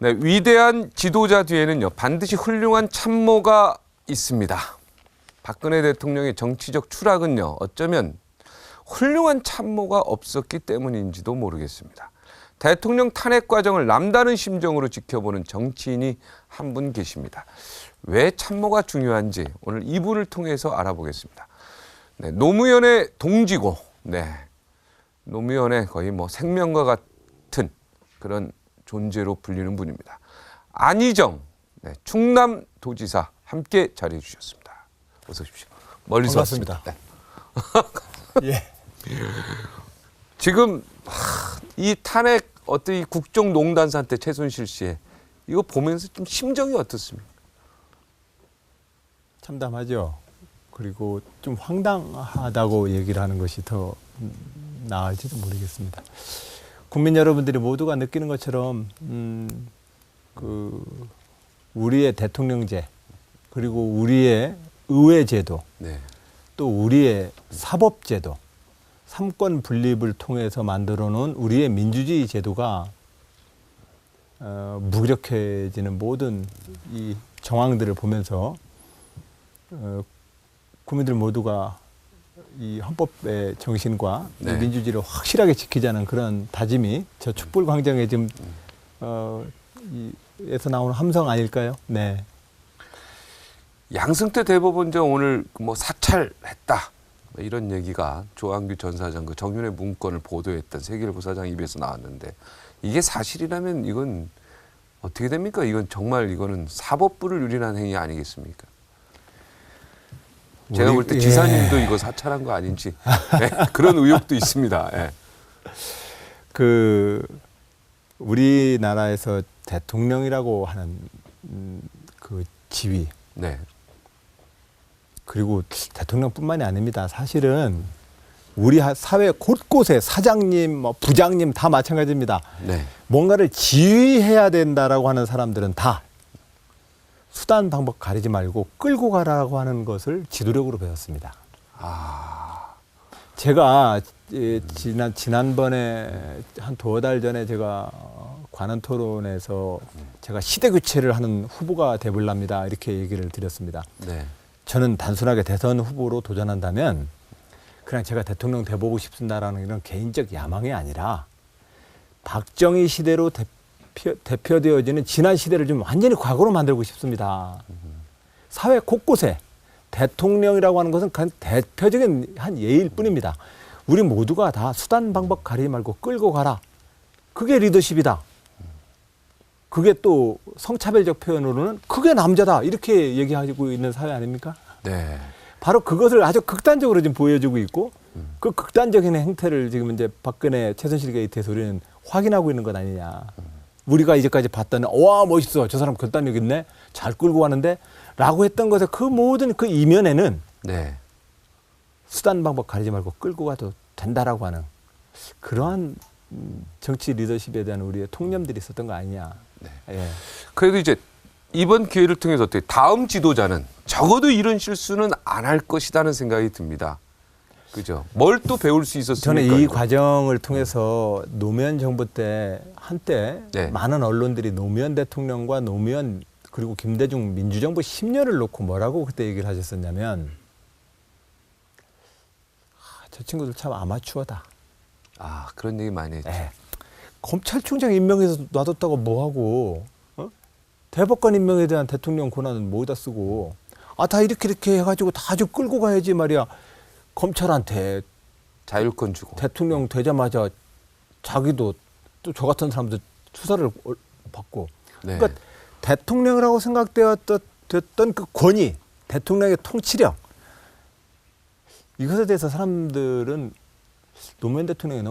네, 위대한 지도자 뒤에는요, 반드시 훌륭한 참모가 있습니다. 박근혜 대통령의 정치적 추락은요, 어쩌면 훌륭한 참모가 없었기 때문인지도 모르겠습니다. 대통령 탄핵 과정을 남다른 심정으로 지켜보는 정치인이 한 분 계십니다. 왜 참모가 중요한지 오늘 이분을 통해서 알아보겠습니다. 네, 노무현의 동지고, 네, 노무현의 거의 뭐 생명과 같은 그런 존재로 불리는 분입니다. 안희정, 네, 충남도지사 함께 자리해 주셨습니다. 어서 오십시오. 멀리서 반갑습니다. 왔습니다. 네. 예. 지금 이 탄핵 어떤 이 국정농단 사태 최순실 씨의 이거 보면서 좀 심정이 어떻습니까? 참담하죠. 그리고 좀 황당하다고 얘기를 하는 것이 더 나을지도 모르겠습니다. 국민 여러분들이 모두가 느끼는 것처럼 우리의 대통령제 그리고 우리의 의회제도 네. 또 우리의 사법제도 삼권 분립을 통해서 만들어 놓은 우리의 민주주의 제도가 무력해지는 모든 이 정황들을 보면서 국민들 모두가 이 헌법의 정신과 네. 이 민주주의를 확실하게 지키자는 그런 다짐이 저 촛불 광장에 지금 에서 나오는 함성 아닐까요? 네. 양승태 대법원장 오늘 뭐 사찰했다 이런 얘기가 조한규 전 사장 그 정윤회 문건을 보도했던 세계일보 사장 입에서 나왔는데 이게 사실이라면 이건 어떻게 됩니까? 이건 정말 이거는 사법부를 유린한 행위 아니겠습니까? 제가 볼 때 지사님도 이거 사찰한 거 아닌지 네, 그런 의혹도 있습니다. 네. 우리나라에서 대통령이라고 하는 그 지위 네. 그리고 대통령뿐만이 아닙니다. 사실은 우리 사회 곳곳에 사장님, 부장님 다 마찬가지입니다. 네. 뭔가를 지휘해야 된다라고 하는 사람들은 다 수단 방법 가리지 말고 끌고 가라고 하는 것을 지도력으로 배웠습니다. 제가 지난번에 한 두어 달 전에 제가 관훈 토론에서 제가 시대 교체를 하는 후보가 되볼랍니다. 이렇게 얘기를 드렸습니다. 네. 저는 단순하게 대선 후보로 도전한다면 그냥 제가 대통령 돼보고 싶습니다라는 이런 개인적 야망이 아니라 박정희 시대로 대표되어지는 지난 시대를 좀 완전히 과거로 만들고 싶습니다. 사회 곳곳에 대통령이라고 하는 것은 그냥 대표적인 한 예일 뿐입니다. 우리 모두가 다 수단 방법 가리지 말고 끌고 가라. 그게 리더십이다. 그게 또 성차별적 표현으로는 그게 남자다. 이렇게 얘기하고 있는 사회 아닙니까? 네. 바로 그것을 아주 극단적으로 지금 보여주고 있고 그 극단적인 행태를 지금 이제 박근혜 최순실 게이트에서 우리는 확인하고 있는 것 아니냐. 우리가 이제까지 봤던 와 멋있어. 저 사람 결단력 있네. 잘 끌고 가는데 라고 했던 것에 그 모든 그 이면에는 네. 수단 방법 가리지 말고 끌고 가도 된다라고 하는 그러한 정치 리더십에 대한 우리의 통념들이 있었던 거 아니냐. 네. 예. 그래도 이제 이번 기회를 통해서 어떻게 다음 지도자는 적어도 이런 실수는 안 할 것이라는 생각이 듭니다. 그죠? 뭘 또 배울 수 있었습니까? 저는 이 이거? 과정을 통해서 노무현 정부 때 한때 네. 많은 언론들이 노무현 대통령과 노무현 그리고 김대중 민주정부 10년을 놓고 뭐라고 그때 얘기를 하셨었냐면 저 친구들 참 아마추어다. 아, 그런 얘기 많이 했죠. 네. 검찰총장 임명해서 놔뒀다가 뭐하고 대법관 임명에 대한 대통령 권한은 뭐에다 쓰고 다 이렇게 해가지고 다 아주 끌고 가야지 말이야. 검찰한테 자율권 주고. 대통령 되자마자 자기도 또 저 같은 사람들 수사를 받고 네. 그러니까 대통령이라고 생각되었던 그 권위, 대통령의 통치력 이것에 대해서 사람들은 노무현 대통령이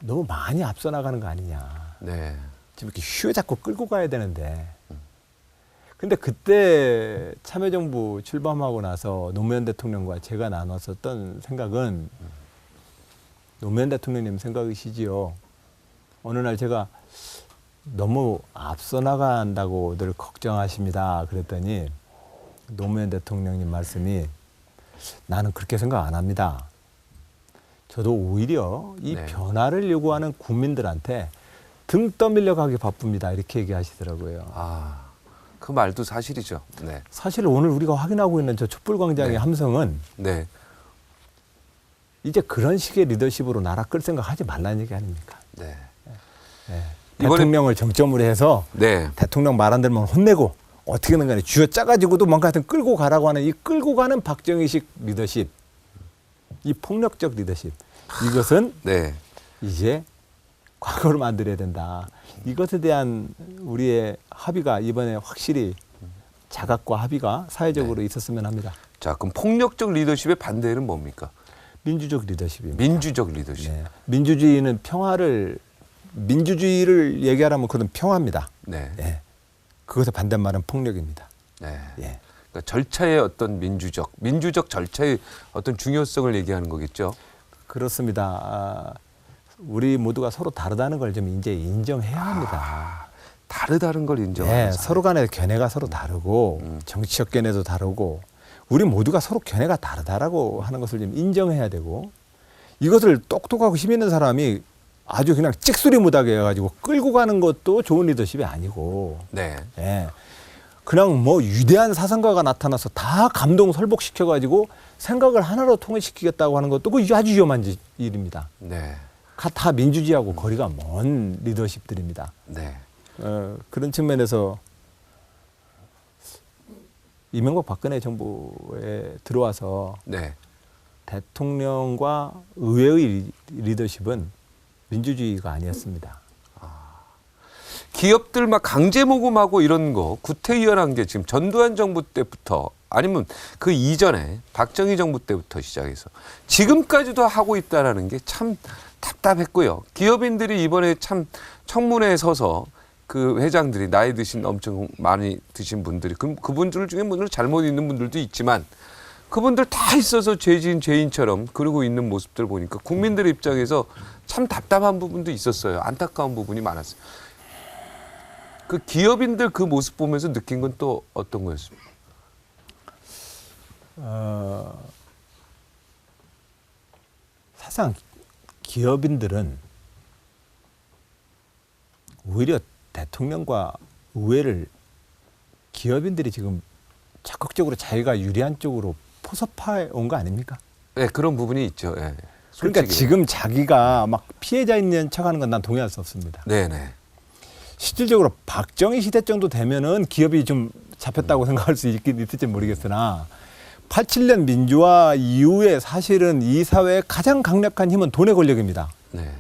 너무 많이 앞서 나가는 거 아니냐. 네. 지금 이렇게 휘어잡고 끌고 가야 되는데. 근데 그때 참여정부 출범하고 나서 노무현 대통령과 제가 나눴었던 생각은 노무현 대통령님 생각이시지요. 어느 날 제가 너무 앞서 나간다고 늘 걱정하십니다. 그랬더니 노무현 대통령님 말씀이 나는 그렇게 생각 안 합니다. 저도 오히려 이 네. 변화를 요구하는 국민들한테 등 떠밀려 가기 바쁩니다. 이렇게 얘기하시더라고요. 아, 그 말도 사실이죠. 네. 사실 오늘 우리가 확인하고 있는 저 촛불광장의 네. 함성은 네. 이제 그런 식의 리더십으로 나라 끌 생각하지 말라는 얘기 아닙니까? 네. 네. 이번에- 대통령을 정점으로 해서 네. 대통령 말 안 들으면 혼내고 어떻게든 간에 쥐어짜가지고도 뭔가 하여튼 끌고 가라고 하는 이 끌고 가는 박정희식 리더십, 이 폭력적 리더십, 이것은 네. 이제 과거로 만들어야 된다. 이것에 대한 우리의 합의가 이번에 확실히 자각과 합의가 사회적으로 있었으면 합니다. 자, 그럼 폭력적 리더십의 반대는 뭡니까? 민주적 리더십입니다. 민주적 리더십. 네. 민주주의는 민주주의를 얘기하라면 그건 평화입니다. 네. 예. 그것의 반대말은 폭력입니다. 네. 예. 그러니까 절차의 어떤 민주적 절차의 어떤 중요성을 얘기하는 거겠죠. 그렇습니다. 우리 모두가 서로 다르다는 걸 좀 이제 인정해야 합니다. 아, 다르다는 걸 인정하는 네, 사회. 서로 간의 견해가 서로 다르고 정치적 견해도 다르고 우리 모두가 서로 견해가 다르다라고 하는 것을 좀 인정해야 되고 이것을 똑똑하고 힘 있는 사람이 아주 그냥 찍소리 못하게 해가지고 끌고 가는 것도 좋은 리더십이 아니고 네. 예. 그냥 뭐 위대한 사상가가 나타나서 다 감동 설복시켜가지고 생각을 하나로 통일시키겠다고 하는 것도 그 아주 위험한 일입니다. 네. 다 민주주의하고 거리가 먼 리더십들입니다. 네. 그런 측면에서 이명박 박근혜 정부에 들어와서 네. 대통령과 의회의 리더십은 민주주의가 아니었습니다. 기업들 막 강제 모금하고 이런 거 구태의연한 게 지금 전두환 정부 때부터 아니면 그 이전에 박정희 정부 때부터 시작해서 지금까지도 하고 있다라는 게 참 답답했고요. 기업인들이 이번에 참 청문회에 서서 그 회장들이 나이 드신 엄청 많이 드신 분들이 그분들 중에 물론 잘못 있는 분들도 있지만 그분들 다 있어서 죄인처럼 그러고 있는 모습들 보니까 국민들 입장에서 참 답답한 부분도 있었어요. 안타까운 부분이 많았어요. 그 기업인들 그 모습 보면서 느낀 건 또 어떤 거였습니까? 사실상 기업인들은 오히려 대통령과 의회를 기업인들이 지금 적극적으로 자기가 유리한 쪽으로 포섭해 온 거 아닙니까? 네, 그런 부분이 있죠. 네, 그러니까 솔직히. 지금 자기가 막 피해자 있는 척하는 건 난 동의할 수 없습니다. 네네. 실질적으로 박정희 시대 정도 되면은 기업이 좀 잡혔다고 생각할 수 있을지 모르겠으나 87년 민주화 이후에 사실은 이 사회의 가장 강력한 힘은 돈의 권력입니다. 네.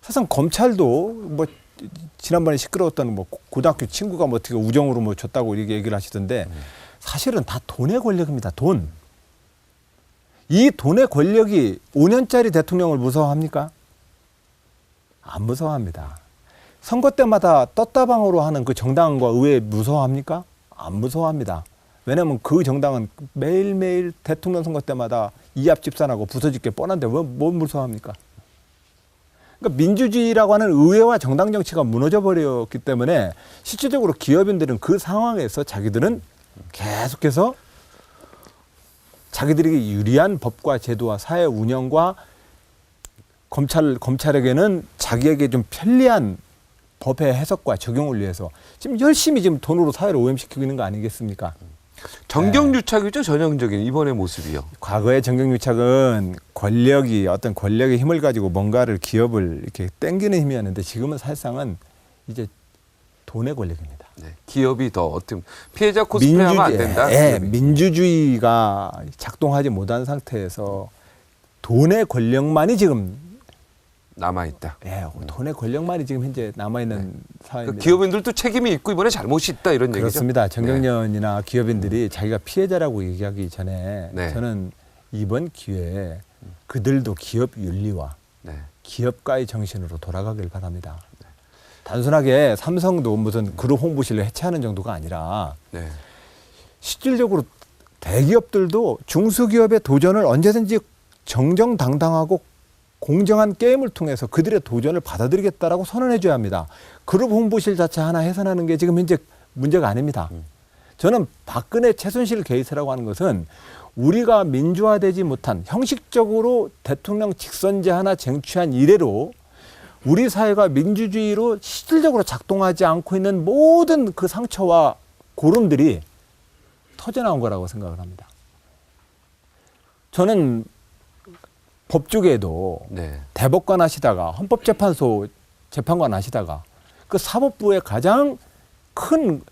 사실 검찰도 뭐 지난번에 시끄러웠던 뭐 고등학교 친구가 뭐 어떻게 우정으로 뭐 줬다고 이렇게 얘기를 하시던데 사실은 다 돈의 권력입니다. 돈. 이 돈의 권력이 5년짜리 대통령을 무서워합니까? 안 무서워합니다. 선거 때마다 떴다방으로 하는 그 정당과 의회 무서워합니까? 안 무서워합니다. 왜냐하면 그 정당은 매일매일 대통령 선거 때마다 이합 집산하고 부서질 게 뻔한데 뭐 무서워합니까? 그러니까 민주주의라고 하는 의회와 정당 정치가 무너져 버렸기 때문에 실질적으로 기업인들은 그 상황에서 자기들은 계속해서 자기들에게 유리한 법과 제도와 사회 운영과 검찰에게는 자기에게 좀 편리한 법의 해석과 적용을 위해서 지금 열심히 지금 돈으로 사회를 오염시키고 있는 거 아니겠습니까? 정경유착이죠, 전형적인 이번의 모습이요. 과거의 정경유착은 어떤 권력의 힘을 가지고 뭔가를 기업을 이렇게 땡기는 힘이었는데 지금은 사실상은 이제 돈의 권력입니다. 네. 기업이 더 어떻게 피해자 코스프레하면 안 된다. 예, 민주주의가 작동하지 못한 상태에서 돈의 권력만이 지금 남아 있다. 돈의 권력만이 지금 현재 남아 있는 사회입니다. 기업인들도 책임이 있고 이번에 잘못이 있다 이런 얘기죠. 그렇습니다. 정경련이나 기업인들이 자기가 피해자라고 얘기하기 전에 네. 저는 이번 기회에 그들도 기업 윤리와 네. 기업가의 정신으로 돌아가길 바랍니다. 단순하게 삼성도 무슨 그룹 홍보실을 해체하는 정도가 아니라 네. 실질적으로 대기업들도 중소기업의 도전을 언제든지 정정당당하고 공정한 게임을 통해서 그들의 도전을 받아들이겠다라고 선언해 줘야 합니다. 그룹 홍보실 자체 하나 해산하는 게 지금 현재 문제가 아닙니다. 저는 박근혜 최순실 게이트라고 하는 것은 우리가 민주화되지 못한 형식적으로 대통령 직선제 하나 쟁취한 이래로 우리 사회가 민주주의로 실질적으로 작동하지 않고 있는 모든 그 상처와 고름들이 터져나온 거라고 생각을 합니다. 저는 법조계에도 네. 대법관 하시다가 헌법재판소 재판관 하시다가 그 사법부의 가장 큰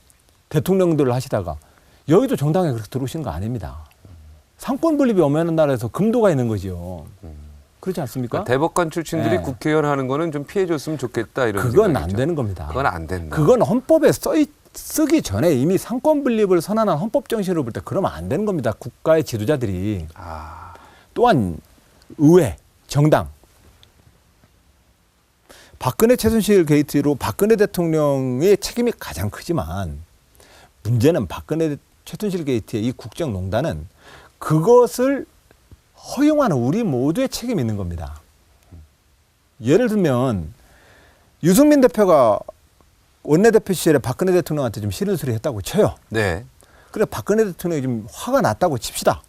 대통령들을 하시다가 여기도 정당에 그렇게 들어오신 거 아닙니다. 상권 분립이 엄연한 나라에서 금도가 있는 거죠. 그렇지 않습니까? 그러니까 대법관 출신들이 네. 국회의원 하는 거는 좀 피해줬으면 좋겠다 이런 그건 생각이죠. 안 되는 겁니다. 그건 안 된다. 그건 헌법에 쓰기 전에 이미 상권 분립을 선언한 헌법 정신으로 볼 때 그러면 안 되는 겁니다. 국가의 지도자들이. 아, 또한 의회, 정당. 박근혜 최순실 게이트로 박근혜 대통령의 책임이 가장 크지만 문제는 박근혜 최순실 게이트의 이 국정농단은 그것을 허용하는 우리 모두의 책임이 있는 겁니다. 예를 들면 유승민 대표가 원내대표 시절에 박근혜 대통령한테 좀 싫은 소리 했다고 쳐요. 네. 그래 박근혜 대통령이 좀 화가 났다고 칩시다.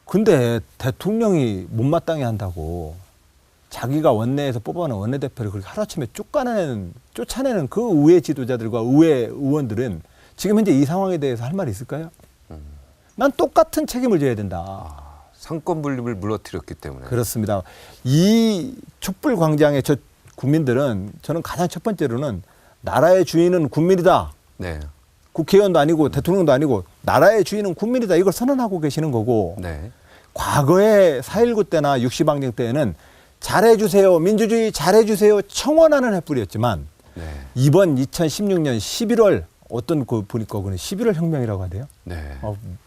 근데 대통령이 못마땅해 한다고 자기가 원내에서 뽑아놓은 원내대표를 그렇게 하루아침에 쫓아내는 그 의회 지도자들과 의회 의원들은 지금 현재 이 상황에 대해서 할 말이 있을까요? 난 똑같은 책임을 져야 된다. 상권 분립을 무너뜨렸기 때문에. 그렇습니다. 이 촛불 광장의 저 국민들은 저는 가장 첫 번째로는 나라의 주인은 국민이다. 네. 국회의원도 아니고 대통령도 아니고 나라의 주인은 국민이다. 이걸 선언하고 계시는 거고 네. 과거에 4.19 때나 60항쟁 때에는 잘해주세요. 민주주의 잘해주세요. 청원하는 해뿌리였지만 네. 이번 2016년 11월 어떤 그 보니까 그는 11월 혁명이라고 하대요. 네.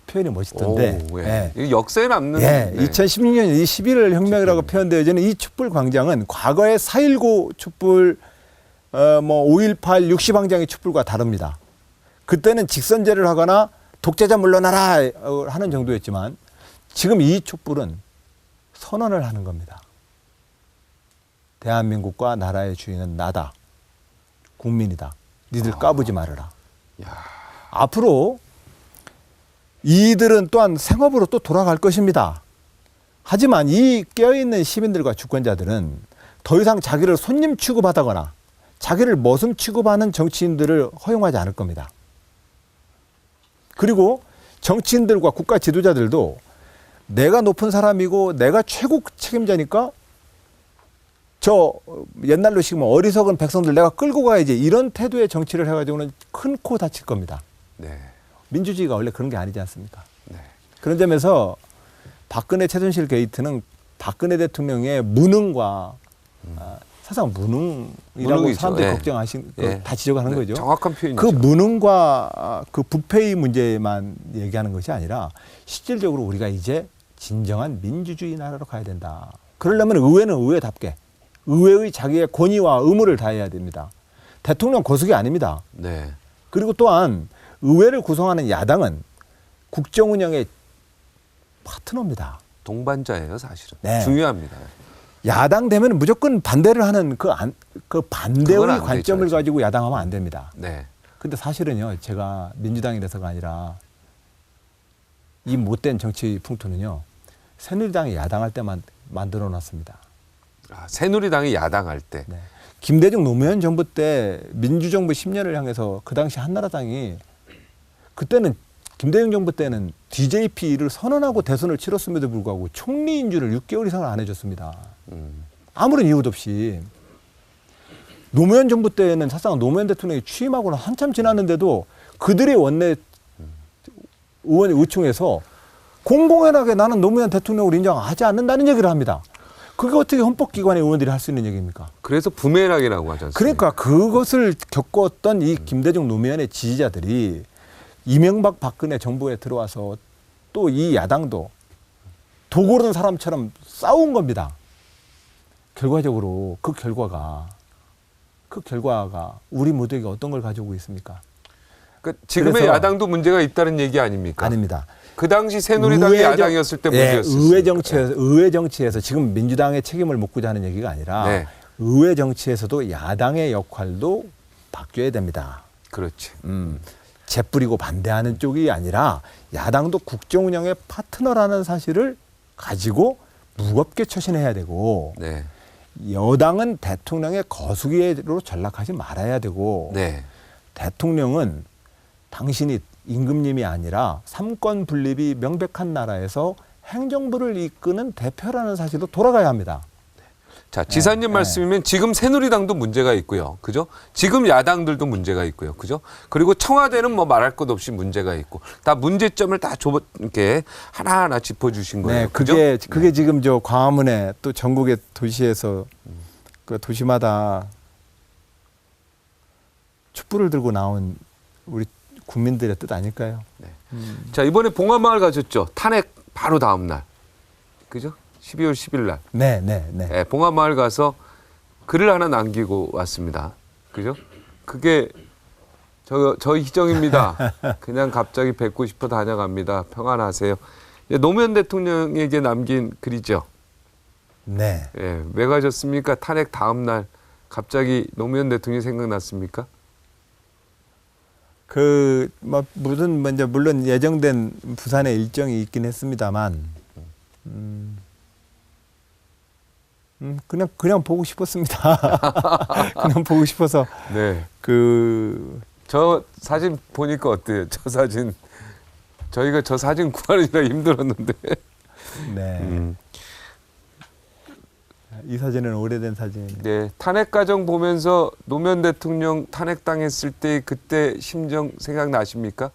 표현이 멋있던데. 오, 예. 예. 이게 역사에 남는. 예, 2016년 이 11월 혁명이라고 표현되어지는 이 촛불 광장은 과거의 4.19 촛불, 5.18, 60항쟁의 촛불과 다릅니다. 그때는 직선제를 하거나 독재자 물러나라 하는 정도였지만 지금 이 촛불은 선언을 하는 겁니다. 대한민국과 나라의 주인은 나다. 국민이다. 니들 까부지 말아라. 야. 앞으로 이들은 또한 생업으로 또 돌아갈 것입니다. 하지만 이 깨어있는 시민들과 주권자들은 더 이상 자기를 손님 취급하다거나 자기를 머슴 취급하는 정치인들을 허용하지 않을 겁니다. 그리고 정치인들과 국가 지도자들도 내가 높은 사람이고 내가 최고 책임자니까 저 옛날로 치면 어리석은 백성들 내가 끌고 가야지 이런 태도의 정치를 해가지고는 큰 코 다칠 겁니다. 네. 민주주의가 원래 그런 게 아니지 않습니까? 네. 그런 점에서 박근혜 최순실 게이트는 박근혜 대통령의 무능과 사실상 무능이라고 무능이죠. 사람들이 예. 걱정하신 예. 다 지적하는 네, 거죠. 정확한 표현이죠. 그 무능과 그 부패의 문제만 얘기하는 것이 아니라 실질적으로 우리가 이제 진정한 민주주의 나라로 가야 된다. 그러려면 의회는 의회답게 의회의 자기의 권위와 의무를 다해야 됩니다. 대통령 거수기 아닙니다. 네. 그리고 또한 의회를 구성하는 야당은 국정 운영의 파트너입니다. 동반자예요, 사실은. 네. 중요합니다. 야당 되면 무조건 반대를 하는 그 그건 반대의 안 관점을 되죠, 가지고 야당하면 안 됩니다. 네. 근데 사실은요, 제가 민주당이라서가 아니라 이 못된 정치 풍토는요, 새누리당이 야당할 때만 만들어 놨습니다. 아, 새누리당이 야당할 때. 네. 김대중 노무현 정부 때 민주정부 10년을 향해서 그 당시 한나라당이 그때는 김대중 정부 때는 DJP를 선언하고 대선을 치렀음에도 불구하고 총리 인준을 6개월 이상을 안 해줬습니다. 아무런 이유도 없이. 노무현 정부 때는 사실상 노무현 대통령이 취임하고는 한참 지났는데도 그들의 원내 의원 의총에서 공공연하게 나는 노무현 대통령을 인정하지 않는다는 얘기를 합니다. 그게 어떻게 헌법기관의 의원들이 할 수 있는 얘기입니까? 그래서 부메랑이라고 하지 않습니까? 그러니까 그것을 겪었던 이 김대중 노무현의 지지자들이 이명박 박근혜 정부에 들어와서 또 이 야당도 도고르는 사람처럼 싸운 겁니다. 결과적으로 그 결과가 우리 모두에게 어떤 걸 가지고 있습니까? 그러니까 지금의 그래서- 야당도 문제가 있다는 얘기 아닙니까? 아닙니다. 그 당시 새누리당이 야당이었을 때 문제였어요. 의회 정치에서 지금 민주당의 책임을 묻고자 하는 얘기가 아니라 네. 의회 정치에서도 야당의 역할도 바뀌어야 됩니다. 그렇지. 재뿌리고 반대하는 쪽이 아니라 야당도 국정 운영의 파트너라는 사실을 가지고 무겁게 처신해야 되고 네. 여당은 대통령의 거수기로 전락하지 말아야 되고 네. 대통령은 당신이 임금님이 아니라 삼권 분립이 명백한 나라에서 행정부를 이끄는 대표라는 사실로 돌아가야 합니다. 자, 지사님 말씀이면 지금 새누리당도 문제가 있고요. 그죠? 지금 야당들도 문제가 있고요. 그죠? 그리고 청와대는 뭐 말할 것 없이 문제가 있고 다 문제점을 다 이렇게 하나하나 짚어주신 거예요. 네, 그죠? 그게 지금 저 광화문에 또 전국의 도시에서 그 도시마다 촛불을 들고 나온 우리 국민들의 뜻 아닐까요? 네. 자, 이번에 봉화마을 가셨죠? 탄핵 바로 다음 날. 그죠? 12월 10일 날. 네. 네, 봉화마을 가서 글을 하나 남기고 왔습니다. 그죠? 그게 저 희정입니다. 그냥 갑자기 뵙고 싶어 다녀갑니다. 평안하세요. 노무현 대통령에게 남긴 글이죠. 네. 예, 왜 가셨습니까? 탄핵 다음 날 갑자기 노무현 대통령이 생각났습니까? 물론 예정된 부산에 일정이 있긴 했습니다만, 그냥 보고 싶었습니다. 그냥 보고 싶어서. 네. 저 사진 보니까 어때요? 저 사진. 저희가 저 사진 구하느라 힘들었는데. 네. 이 사진은 오래된 사진입니다. 네. 탄핵 과정 보면서 노무현 대통령 탄핵당했을 때 그때 심정 생각나십니까?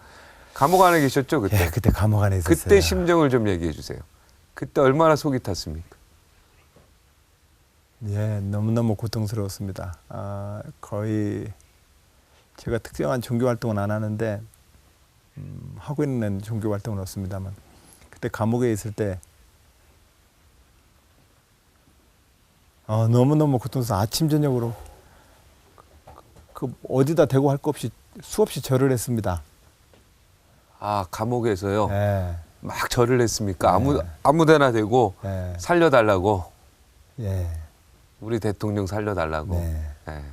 감옥 안에 계셨죠, 그때? 예, 그때 감옥 안에 있었어요. 그때 심정을 좀 얘기해 주세요. 그때 얼마나 속이 탔습니까? 예, 너무너무 고통스러웠습니다. 거의 제가 특정한 종교 활동은 안 하는데 하고 있는 종교 활동은 없습니다만 그때 감옥에 있을 때 너무너무 고통스러워. 아침 저녁으로 어디다 대고 할 거 없이 수없이 절을 했습니다. 아, 감옥에서요? 예, 막 절을 했습니까? 네. 아무데나 대고 예, 살려달라고. 예. 우리 대통령 살려달라고. 네. 네.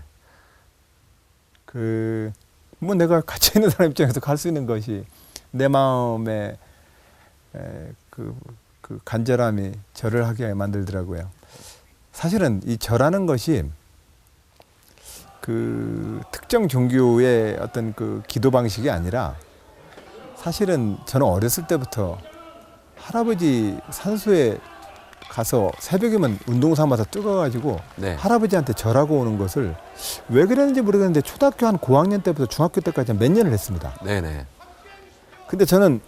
내가 갇혀 있는 사람 입장에서 갈 수 있는 것이 내 마음에 그 간절함이 절을 하게 만들더라고요. 사실은 이 절하는 것이 그 특정 종교의 어떤 그 기도 방식이 아니라 사실은 저는 어렸을 때부터 할아버지 산소에 가서 새벽이면 운동 삼아서 뜨거워가지고 네. 할아버지한테 절하고 오는 것을 왜 그랬는지 모르겠는데 초등학교 한 고학년 때부터 중학교 때까지 몇 년을 했습니다. 네네. 근데 저는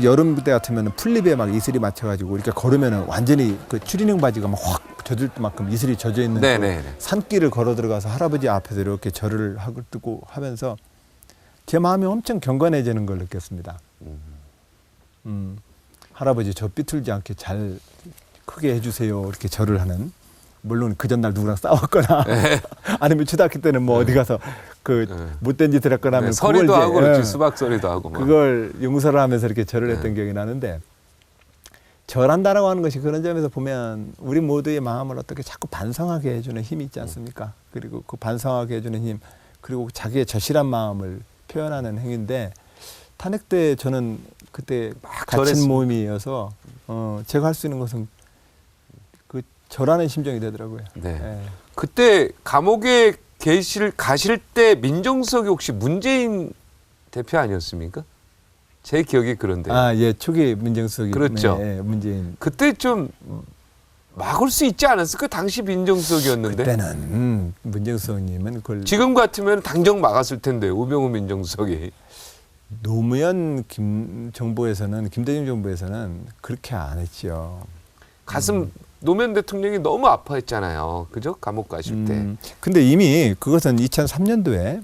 여름 때 같으면 풀잎에 막 이슬이 맞춰가지고 이렇게 걸으면은 완전히 그 추리닝 바지가 막 확 젖을 만큼 이슬이 젖어 있는 그 산길을 걸어 들어가서 할아버지 앞에서 이렇게 절을 하고 뜨고 하면서 제 마음이 엄청 경건해지는 걸 느꼈습니다. 할아버지 저 삐뚤지 않게 잘 크게 해주세요 이렇게 절을 하는. 물론 그 전날 누구랑 싸웠거나 아니면 초등학교 때는 뭐 어디 가서 못된 짓을 했거나 하면 서리도 하고 그렇지. 수박 서리도 하고 그걸 용서를 하면서 이렇게 절을 했던 기억이 나는데 절한다라고 하는 것이 그런 점에서 보면 우리 모두의 마음을 어떻게 자꾸 반성하게 해주는 힘이 있지 않습니까? 그리고 그 반성하게 해주는 힘 그리고 자기의 절실한 마음을 표현하는 행위인데 탄핵 때 저는 그때 갇힌 몸이어서 제가 할 수 있는 것은 절하는 심정이 되더라고요. 네. 예. 그때 감옥에 가실 때 민정수석이 혹시 문재인 대표 아니었습니까? 제 기억이 그런데. 예, 초기 민정수석이. 그렇죠. 네, 문재인. 그때 좀 막을 수 있지 않았을까? 당시 민정수석이었는데. 그때는 민정수석님은 그걸 지금 같으면 당장 막았을 텐데 우병우 민정수석이. 노무현 정부에서는 김대중 정부에서는 그렇게 안 했죠. 노무현 대통령이 너무 아파했잖아요. 그죠? 감옥 가실 때. 근데 이미 그것은 2003년도에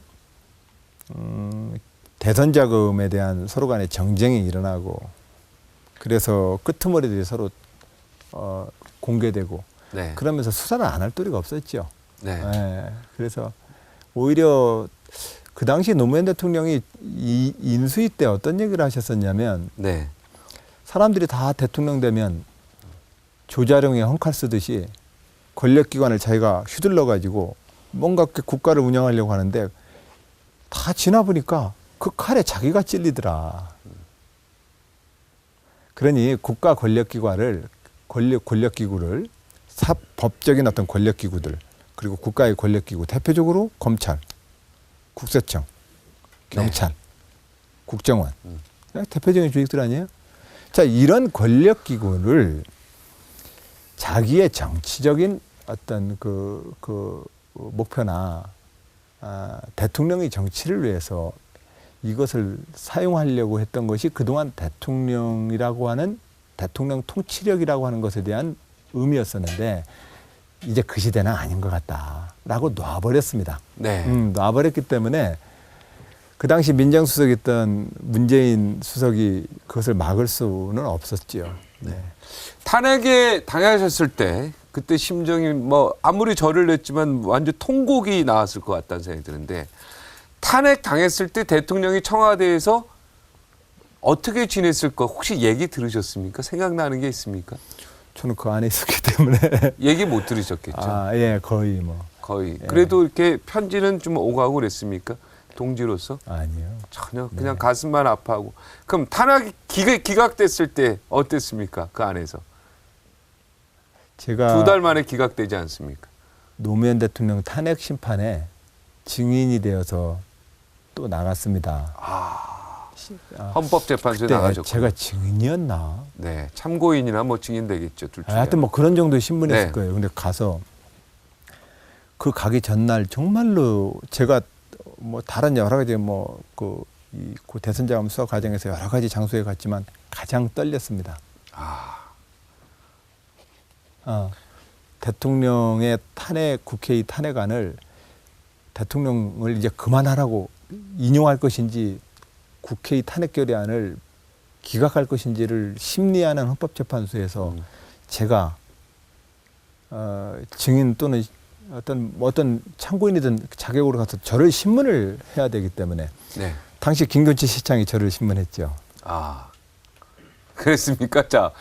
대선 자금에 대한 서로 간의 정쟁이 일어나고 그래서 끄트머리들이 서로 공개되고 네. 그러면서 수사를 안 할 도리가 없었죠. 네. 네. 그래서 오히려 그 당시 노무현 대통령이 이 인수위 때 어떤 얘기를 하셨었냐면 네. 사람들이 다 대통령 되면 조자룡이 헝칼 쓰듯이 권력기관을 자기가 휘둘러가지고 뭔가 국가를 운영하려고 하는데 다 지나보니까 그 칼에 자기가 찔리더라. 그러니 국가 권력기구를 법적인 어떤 권력기구들 그리고 국가의 권력기구 대표적으로 검찰, 국세청, 경찰, 국정원 대표적인 조직들 아니에요? 자, 이런 권력기구를 자기의 정치적인 어떤 그 목표나 대통령의 정치를 위해서 이것을 사용하려고 했던 것이 그동안 대통령이라고 하는 대통령 통치력이라고 하는 것에 대한 의미였었는데 이제 그 시대는 아닌 것 같다라고 놔버렸습니다. 네. 놔버렸기 때문에 그 당시 민정수석이었던 문재인 수석이 그것을 막을 수는 없었지요. 네. 탄핵에 당하셨을 때 그때 심정이 뭐 아무리 절을 냈지만 완전 통곡이 나왔을 것 같다는 생각이 드는데 탄핵 당했을 때 대통령이 청와대에서 어떻게 지냈을까 혹시 얘기 들으셨습니까? 생각나는 게 있습니까? 저는 그 안에 있었기 때문에 얘기 못 들으셨겠죠. 예, 거의 뭐 거의. 예. 그래도 이렇게 편지는 좀 오가고 그랬습니까? 동지로서? 아니요. 전혀 그냥 가슴만 아파하고. 그럼 탄핵이 기각됐을 때 어땠습니까? 그 안에서. 제가 2달 만에 기각되지 않습니까? 노무현 대통령 탄핵 심판에 증인이 되어서 또 나갔습니다. 헌법재판소에 그때 나가셨고. 제가 증인이었나? 네, 참고인이나 뭐 증인 되겠죠. 둘 중에. 하여튼 뭐 그런 정도의 신문했을 네. 거예요. 근데 가서 그 가기 전날 정말로 제가 뭐 다른 여러 가지 그 대선자금 수사 과정에서 여러 가지 장소에 갔지만 가장 떨렸습니다. 대통령의 국회의 탄핵안을 대통령을 이제 그만하라고 인용할 것인지 국회의 탄핵 결의안을 기각할 것인지를 심리하는 헌법재판소에서 제가 증인 또는 어떤 참고인이든 자격으로 가서 저를 신문을 해야 되기 때문에 네. 당시 김경치 시장이 저를 신문했죠. 그랬습니까? 자,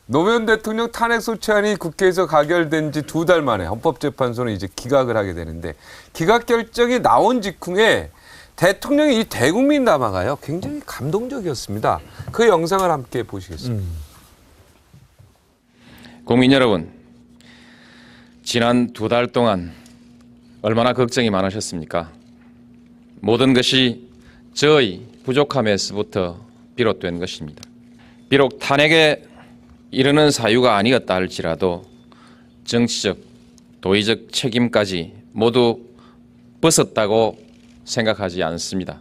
노무현 대통령 탄핵 소추안이 국회에서 가결된 지 2달 만에 헌법재판소는 이제 기각을 하게 되는데 기각 결정이 나온 직후에 대통령이 이 대국민 담화가요 굉장히 감동적이었습니다. 그 영상을 함께 보시겠습니다. 국민 여러분, 지난 2달 동안 얼마나 걱정이 많으셨습니까? 모든 것이 저의 부족함에서부터 비롯된 것입니다. 비록 탄핵에 이르는 사유가 아니었다 할지라도 정치적, 도의적 책임까지 모두 벗었다고 생각하지 않습니다.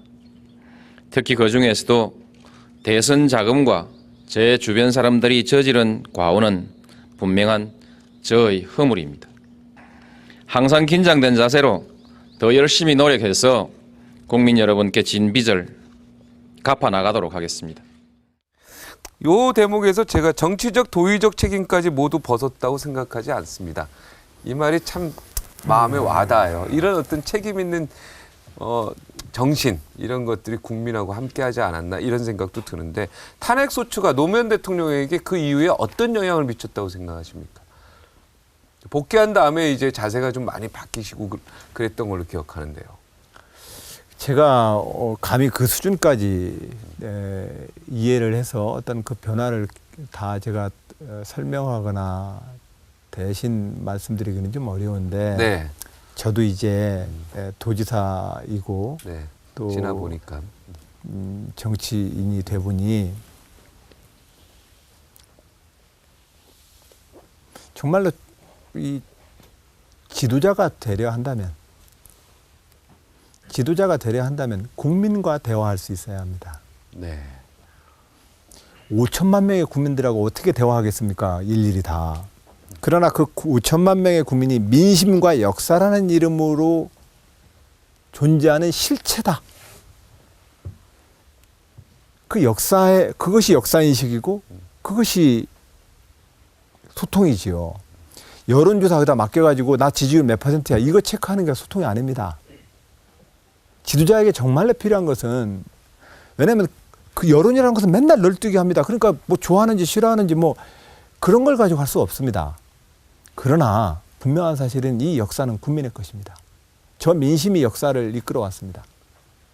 특히 그 중에서도 대선 자금과 제 주변 사람들이 저지른 과오는 분명한 저의 허물입니다. 항상 긴장된 자세로 더 열심히 노력해서 국민 여러분께 진 빚을 갚아 나가도록 하겠습니다. 요 대목에서 제가 정치적, 도의적 책임까지 모두 벗었다고 생각하지 않습니다. 이 말이 참 마음에 와닿아요. 이런 어떤 책임 있는 정신 이런 것들이 국민하고 함께하지 않았나 이런 생각도 드는데 탄핵 소추가 노무현 대통령에게 그 이후에 어떤 영향을 미쳤다고 생각하십니까? 복귀한 다음에 이제 자세가 좀 많이 바뀌시고 그랬던 걸로 기억하는데요. 제가 감히 그 수준까지 이해를 해서 어떤 그 변화를 다 제가 설명하거나 대신 말씀드리기는 좀 어려운데 네. 저도 이제 도지사이고 네. 또 지나 보니까 정치인이 돼 보니 정말로 이 지도자가 되려 한다면 국민과 대화할 수 있어야 합니다. 네. 5천만 명의 국민들하고 어떻게 대화하겠습니까? 일일이 다. 그러나 그 5천만 명의 국민이 민심과 역사라는 이름으로 존재하는 실체다. 그것이 역사인식이고 그것이 소통이지요. 여론조사 거기다 맡겨가지고 나 지지율 몇 %야 이거 체크하는 게 소통이 아닙니다. 지도자에게 정말로 필요한 것은 왜냐하면 그 여론이라는 것은 맨날 널뛰게 합니다. 그러니까 뭐 좋아하는지 싫어하는지 뭐 그런 걸 가지고 할 수 없습니다. 그러나 분명한 사실은 이 역사는 국민의 것입니다. 저 민심이 역사를 이끌어 왔습니다.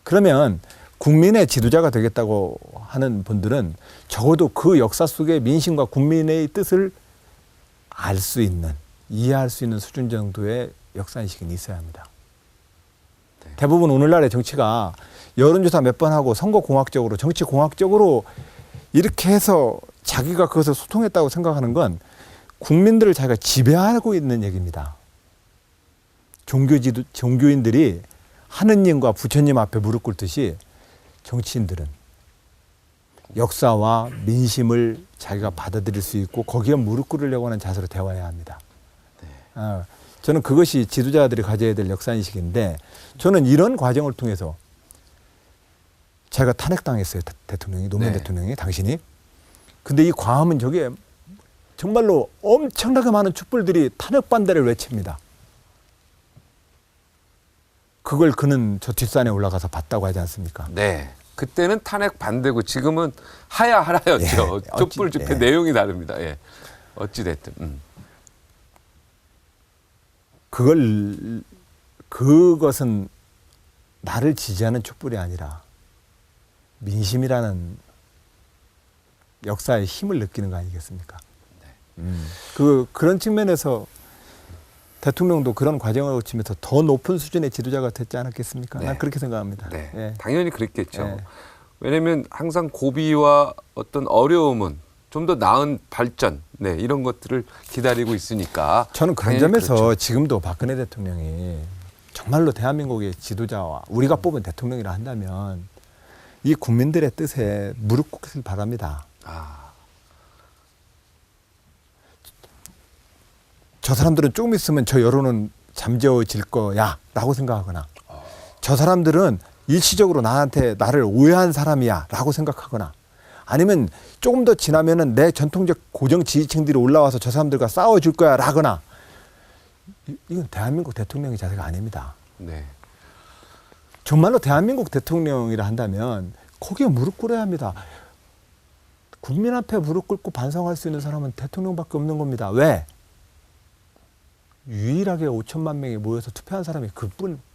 그러면 국민의 지도자가 되겠다고 하는 분들은 적어도 그 역사 속의 민심과 국민의 뜻을 알 수 있는 이해할 수 있는 수준 정도의 역사인식은 있어야 합니다. 대부분 오늘날의 정치가 여론조사 몇 번 하고 선거공학적으로 정치공학적으로 이렇게 해서 자기가 그것을 소통했다고 생각하는 건 국민들을 자기가 지배하고 있는 얘기입니다. 종교인들이 하느님과 부처님 앞에 무릎 꿇듯이 정치인들은 역사와 민심을 자기가 받아들일 수 있고 거기에 무릎 꿇으려고 하는 자세로 대화해야 합니다. 저는 그것이 지도자들이 가져야 될 역사인식인데 저는 이런 과정을 통해서 제가 탄핵당했어요. 대통령이, 노무현 네. 대통령이, 당신이. 근데 이 광화문 저게 정말로 엄청나게 많은 촛불들이 탄핵 반대를 외칩니다. 그걸 그는 저 뒷산에 올라가서 봤다고 하지 않습니까? 네. 그때는 탄핵 반대고 지금은 하야 하라였죠. 예, 촛불 집회 내용이 다릅니다. 예. 어찌 됐든. 그것은 나를 지지하는 촛불이 아니라 민심이라는 역사의 힘을 느끼는 거 아니겠습니까? 그런 측면에서 대통령도 그런 과정을 거치면서 더 높은 수준의 지도자가 됐지 않았겠습니까? 네. 난 그렇게 생각합니다. 네. 예. 당연히 그랬겠죠. 예. 왜냐하면 항상 고비와 어떤 어려움은 좀 더 나은 발전, 네, 이런 것들을 기다리고 있으니까. 저는 그런 당연히 점에서 그렇죠. 지금도 박근혜 대통령이 정말로 대한민국의 지도자와 우리가 뽑은 대통령이라 한다면 이 국민들의 뜻에 무릎 꿇기를 바랍니다. 저 사람들은 조금 있으면 저 여론은 잠재워질 거야 라고 생각하거나 저 사람들은 일시적으로 나를 오해한 사람이야 라고 생각하거나 아니면 조금 더 지나면은 내 전통적 고정 지지층들이 올라와서 저 사람들과 싸워줄 거야 라거나 이건 대한민국 대통령의 자세가 아닙니다. 네. 정말로 대한민국 대통령이라 한다면 거기에 무릎 꿇어야 합니다. 국민 앞에 무릎 꿇고 반성할 수 있는 사람은 대통령밖에 없는 겁니다. 왜? 유일하게 5천만 명이 모여서 투표한 사람이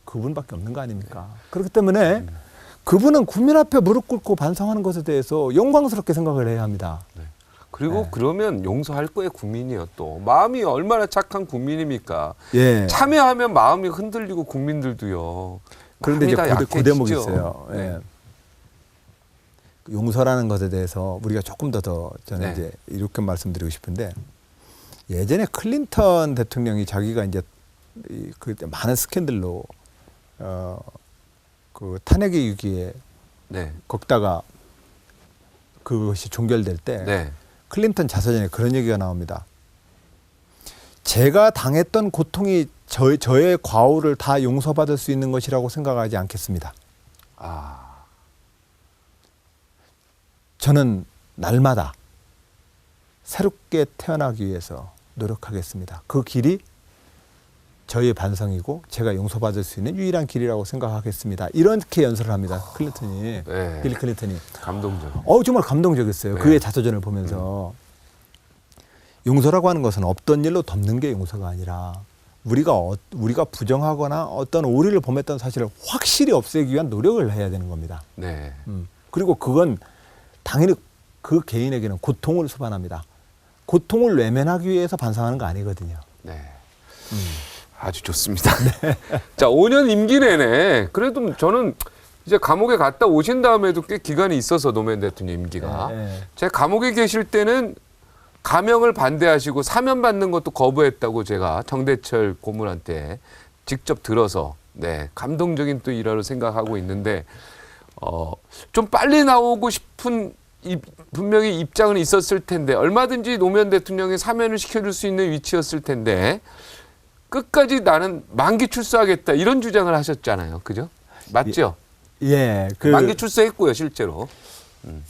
그분밖에 없는 거 아닙니까? 그렇기 때문에 그분은 국민 앞에 무릎 꿇고 반성하는 것에 대해서 영광스럽게 생각을 해야 합니다. 네. 그리고 네. 그러면 용서할 거예요, 국민이요. 또 마음이 얼마나 착한 국민입니까? 예. 참여하면 마음이 흔들리고 국민들도요. 그런데 이제 마음이 다 그 대목이 약해지죠. 있어요. 네. 예. 용서라는 것에 대해서 우리가 조금 더 저는 네. 이제 이렇게 말씀드리고 싶은데 예전에 클린턴 대통령이 자기가 이제 그 많은 스캔들로 그 탄핵의 위기에 네. 걷다가 그것이 종결될 때 네. 클린턴 자서전에 그런 얘기가 나옵니다. 제가 당했던 고통이 저의 과오를 다 용서받을 수 있는 것이라고 생각하지 않겠습니다. 저는 날마다 새롭게 태어나기 위해서 노력하겠습니다. 그 길이 저의 반성이고 제가 용서받을 수 있는 유일한 길이라고 생각하겠습니다. 이렇게 연설을 합니다. 클린턴이. 네. 빌 클린턴이. 감동적. 정말 감동적이었어요. 네. 그의 자서전을 보면서. 용서라고 하는 것은 없던 일로 덮는 게 용서가 아니라 우리가 부정하거나 어떤 오리를 범했던 사실을 확실히 없애기 위한 노력을 해야 되는 겁니다. 네. 그리고 그건 당연히 그 개인에게는 고통을 수반합니다. 고통을 외면하기 위해서 반성하는 거 아니거든요. 네. 아주 좋습니다. 자, 5년 임기 내내 그래도 저는 이제 감옥에 갔다 오신 다음에도 꽤 기간이 있어서 노무현 대통령 임기가 네. 제가 감옥에 계실 때는 감형을 반대하시고 사면 받는 것도 거부했다고 제가 정대철 고문한테 직접 들어서 네, 감동적인 또 일화로 생각하고 있는데 좀 빨리 나오고 싶은 분명히 입장은 있었을 텐데 얼마든지 노무현 대통령이 사면을 시켜줄 수 있는 위치였을 텐데 끝까지 나는 만기 출소하겠다 이런 주장을 하셨잖아요. 그죠? 맞죠? 예. 만기 출소했고요, 실제로.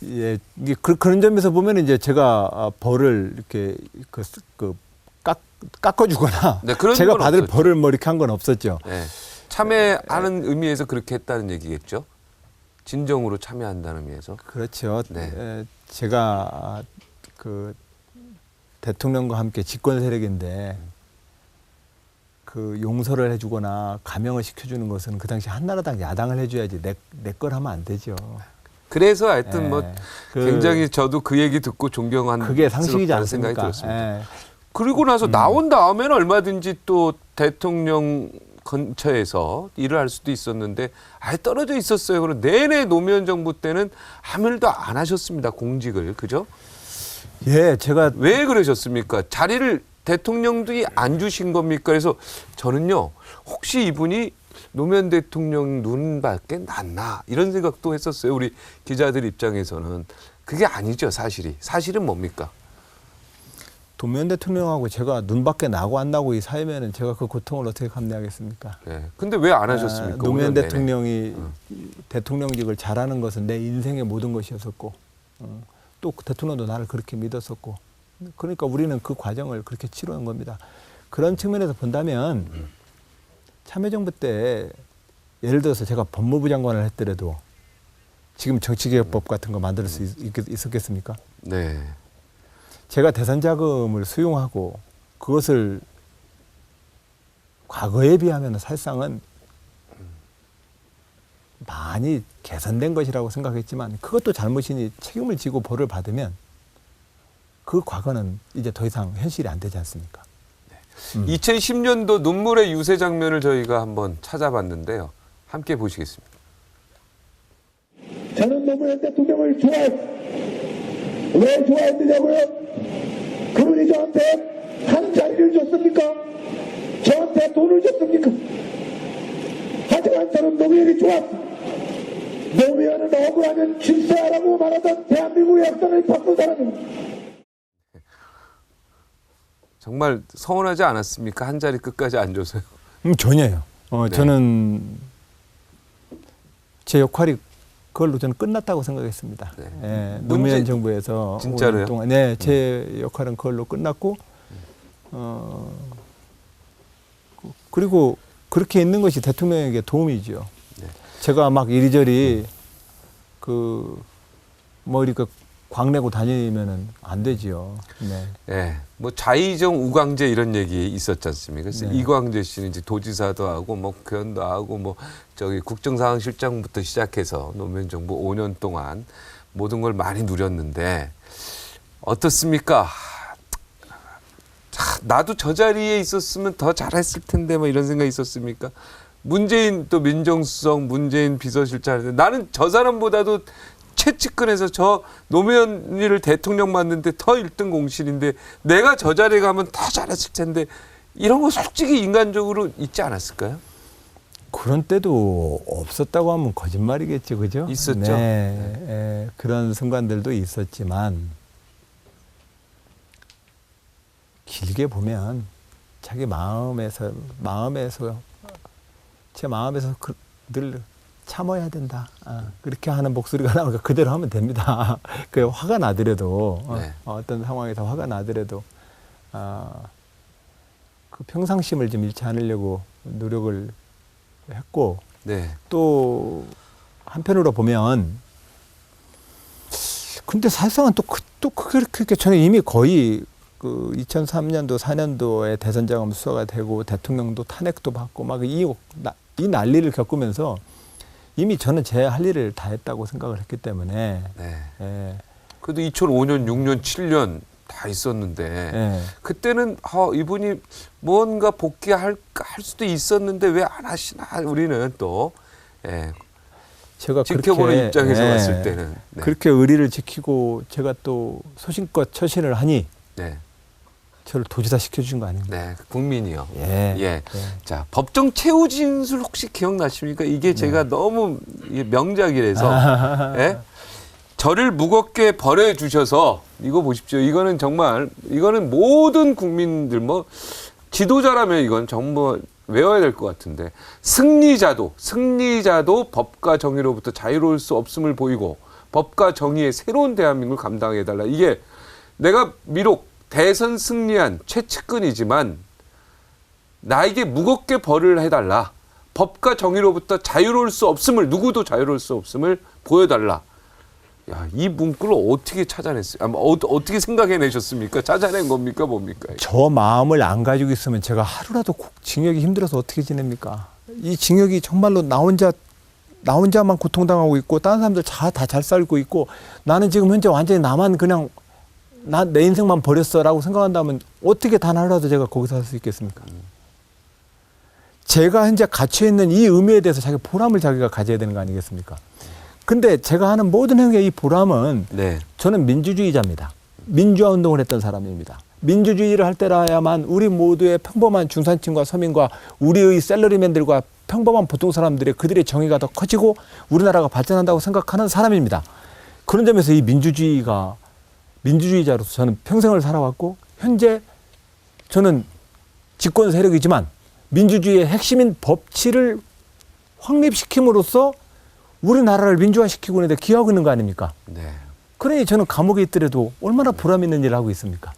예. 그런 점에서 보면 이제 제가 벌을 이렇게 깎아주거나 네, 그런 제가 건 받을 없었죠. 벌을 뭐 이렇게 한 건 없었죠. 네. 참여하는 의미에서 그렇게 했다는 얘기겠죠? 진정으로 참여한다는 의미에서. 그렇죠. 네. 제가 그 대통령과 함께 집권 세력인데 그 용서를 해주거나 감형을 시켜주는 것은 그 당시 한나라당 야당을 해줘야지 내 걸 하면 안 되죠. 그래서 하여튼 뭐 그 굉장히 저도 그 얘기 듣고 존경한 그게 상식이지 생각이 않습니까? 들었습니다. 그리고 나서 나온 다음에는 얼마든지 또 대통령 근처에서 일을 할 수도 있었는데 아예 떨어져 있었어요. 그럼 내내 노무현 정부 때는 아무 일도 안 하셨습니다. 공직을. 그죠? 예, 제가 왜 그러셨습니까? 자리를 대통령들이 안 주신 겁니까? 그래서 저는요. 혹시 이분이 노무현 대통령 눈밖에 났나 이런 생각도 했었어요. 우리 기자들 입장에서는. 그게 아니죠. 사실이. 사실은 뭡니까? 노무현 대통령하고 제가 눈밖에 나고 안 나고 이 사이면은 제가 그 고통을 어떻게 감내하겠습니까? 네. 근데 왜 안 하셨습니까? 노무현 5년 내내. 대통령이 대통령직을 잘하는 것은 내 인생의 모든 것이었었고 또 대통령도 나를 그렇게 믿었었고 그러니까 우리는 그 과정을 그렇게 치루한 겁니다. 그런 측면에서 본다면 참여정부 때 예를 들어서 제가 법무부 장관을 했더라도 지금 정치개혁법 같은 거 만들 수 있었겠습니까? 네. 제가 대선 자금을 수용하고 그것을 과거에 비하면 사실상은 많이 개선된 것이라고 생각했지만 그것도 잘못이니 책임을 지고 벌을 받으면 그 과거는 이제 더 이상 현실이 안 되지 않습니까? 2010년도 눈물의 유세 장면을 저희가 한번 찾아봤는데요. 함께 보시겠습니다. 저는 노무현 대통령을 좋아했어요. 왜 좋아했느냐고요? 그분이 저한테 한 자리를 줬습니까? 저한테 돈을 줬습니까? 하지만 저는 노무현이 좋았어. 노무현은 억울하면 질서하라고 말하던 대한민국의 역사를 바꾼 사람입니다. 정말 서운하지 않았습니까? 한 자리 끝까지 앉아서요. 전혀요. 네. 저는 제 역할이 그걸로 저는 끝났다고 생각했습니다. 네. 예, 노무현 정부에서 진짜로요? 5년 동안 네, 제 역할은 그걸로 끝났고 그리고 그렇게 있는 것이 대통령에게 도움이죠. 네. 제가 막 이리저리 뭐 이렇게 광내고 다니면은 안 되지요. 네. 네. 뭐 자의정 우광재 이런 얘기 있었지 않습니까? 그래서 네. 이광재 씨는 이제 도지사도 하고 뭐 교원도 하고 뭐 저기 국정상황실장부터 시작해서 노무현 정부 5년 동안 모든 걸 많이 누렸는데 어떻습니까? 나도 저 자리에 있었으면 더 잘했을 텐데 뭐 이런 생각이 있었습니까? 문재인 또 민정수석, 문재인 비서실장 나는 저 사람보다도 최측근에서 저 노무현이를 대통령 맡는데 더 1등 공신인데 내가 저 자리에 가면 더 잘했을 텐데 이런 거 솔직히 인간적으로 있지 않았을까요? 그런 때도 없었다고 하면 거짓말이겠죠, 그죠? 있었죠. 네, 예, 그런 순간들도 있었지만 길게 보면 자기 마음에서 제 마음에서 늘 참아야 된다. 그렇게 하는 목소리가 나오니까 그대로 하면 됩니다. 그 화가 나더라도 네. 어떤 상황에서 화가 나더라도 그 평상심을 좀 잃지 않으려고 노력을 했고 네. 또 한편으로 보면 근데 사실상은 또 그렇게 저는 이미 거의 그 2003년도 4년도에 대선 자금 수사가 되고 대통령도 탄핵도 받고 막 이 난리를 겪으면서 이미 저는 제 할 일을 다 했다고 생각을 했기 때문에 네. 예, 그래도 2005년, 6년, 7년 다 있었는데 예. 그때는 이분이 뭔가 복귀할 수도 있었는데 왜 안 하시나 우리는 또 예. 제가 지켜보는 그렇게, 입장에서 예, 봤을 때는 네. 그렇게 의리를 지키고 제가 또 소신껏 처신을 하니 네. 저를 도지사 시켜주신 거 아닙니까? 네, 국민이요. 예. 예. 자, 법정 최후 진술 혹시 기억나십니까? 이게 제가 너무 명작이라서. 예? 저를 무겁게 벌해 주셔서 이거 보십시오. 이거는 정말 이거는 모든 국민들 뭐 지도자라면 이건 정말 외워야 될 것 같은데 승리자도 법과 정의로부터 자유로울 수 없음을 보이고 법과 정의의 새로운 대한민국을 감당해달라. 이게 내가 비록 대선 승리한 최측근이지만 나에게 무겁게 벌을 해달라. 법과 정의로부터 자유로울 수 없음을 누구도 자유로울 수 없음을 보여달라. 야, 이 문구를 어떻게 찾아냈어요? 어떻게 생각해내셨습니까? 찾아낸 겁니까? 뭡니까? 저 마음을 안 가지고 있으면 제가 하루라도 징역이 힘들어서 어떻게 지냅니까? 이 징역이 정말로 나 혼자만 고통당하고 있고 다른 사람들 다 잘 살고 있고 나는 지금 현재 완전히 나만 그냥 난 내 인생만 버렸어라고 생각한다면 어떻게 단 하루라도 제가 거기서 살 수 있겠습니까? 제가 현재 갇혀 있는 이 의미에 대해서 자기 보람을 자기가 가져야 되는 거 아니겠습니까? 근데 제가 하는 모든 행위의 이 보람은 네. 저는 민주주의자입니다. 민주화 운동을 했던 사람입니다. 민주주의를 할 때라야만 우리 모두의 평범한 중산층과 서민과 우리의 셀러리맨들과 평범한 보통 사람들의 그들의 정의가 더 커지고 우리나라가 발전한다고 생각하는 사람입니다. 그런 점에서 이 민주주의자로서 저는 평생을 살아왔고 현재 저는 집권 세력이지만 민주주의의 핵심인 법치를 확립시킴으로써 우리나라를 민주화시키고 있는데 기여하고 있는 거 아닙니까? 네. 그러니 저는 감옥에 있더라도 얼마나 보람 있는 일을 하고 있습니까?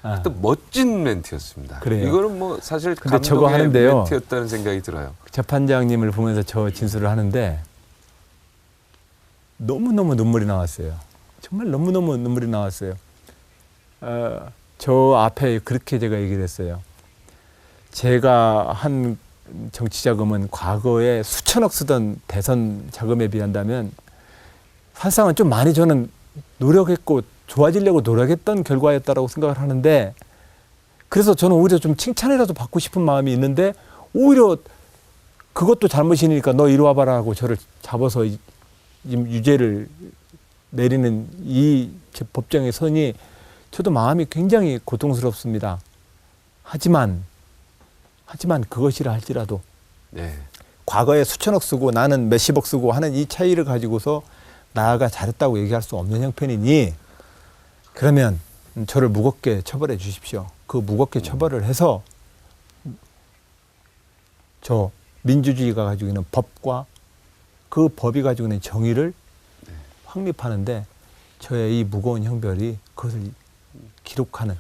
아. 또 멋진 멘트였습니다. 그래요. 이거는 뭐 사실 근데 저거 감동의 하는데요. 멘트였다는 생각이 들어요. 재판장님을 보면서 저 진술을 하는데 너무너무 눈물이 나왔어요. 정말 너무너무 눈물이 나왔어요. 저 앞에 그렇게 제가 얘기를 했어요. 제가 한 정치 자금은 과거에 수천억 쓰던 대선 자금에 비한다면 사실상은 좀 많이 저는 노력했고 좋아지려고 노력했던 결과였다라고 생각을 하는데 그래서 저는 오히려 좀 칭찬이라도 받고 싶은 마음이 있는데 오히려 그것도 잘못이니까 너 이리 와봐라 하고 저를 잡아서 유죄를 내리는 이 법정의 선이 저도 마음이 굉장히 고통스럽습니다. 하지만 그것이라 할지라도 네. 과거에 수천억 쓰고 나는 몇십억 쓰고 하는 이 차이를 가지고서 나가 잘했다고 얘기할 수 없는 형편이니 그러면 저를 무겁게 처벌해 주십시오. 그 무겁게 처벌을 해서 저 민주주의가 가지고 있는 법과 그 법이 가지고 있는 정의를 확립하는데 저의 이 무거운 형벌이 그것을 기록하는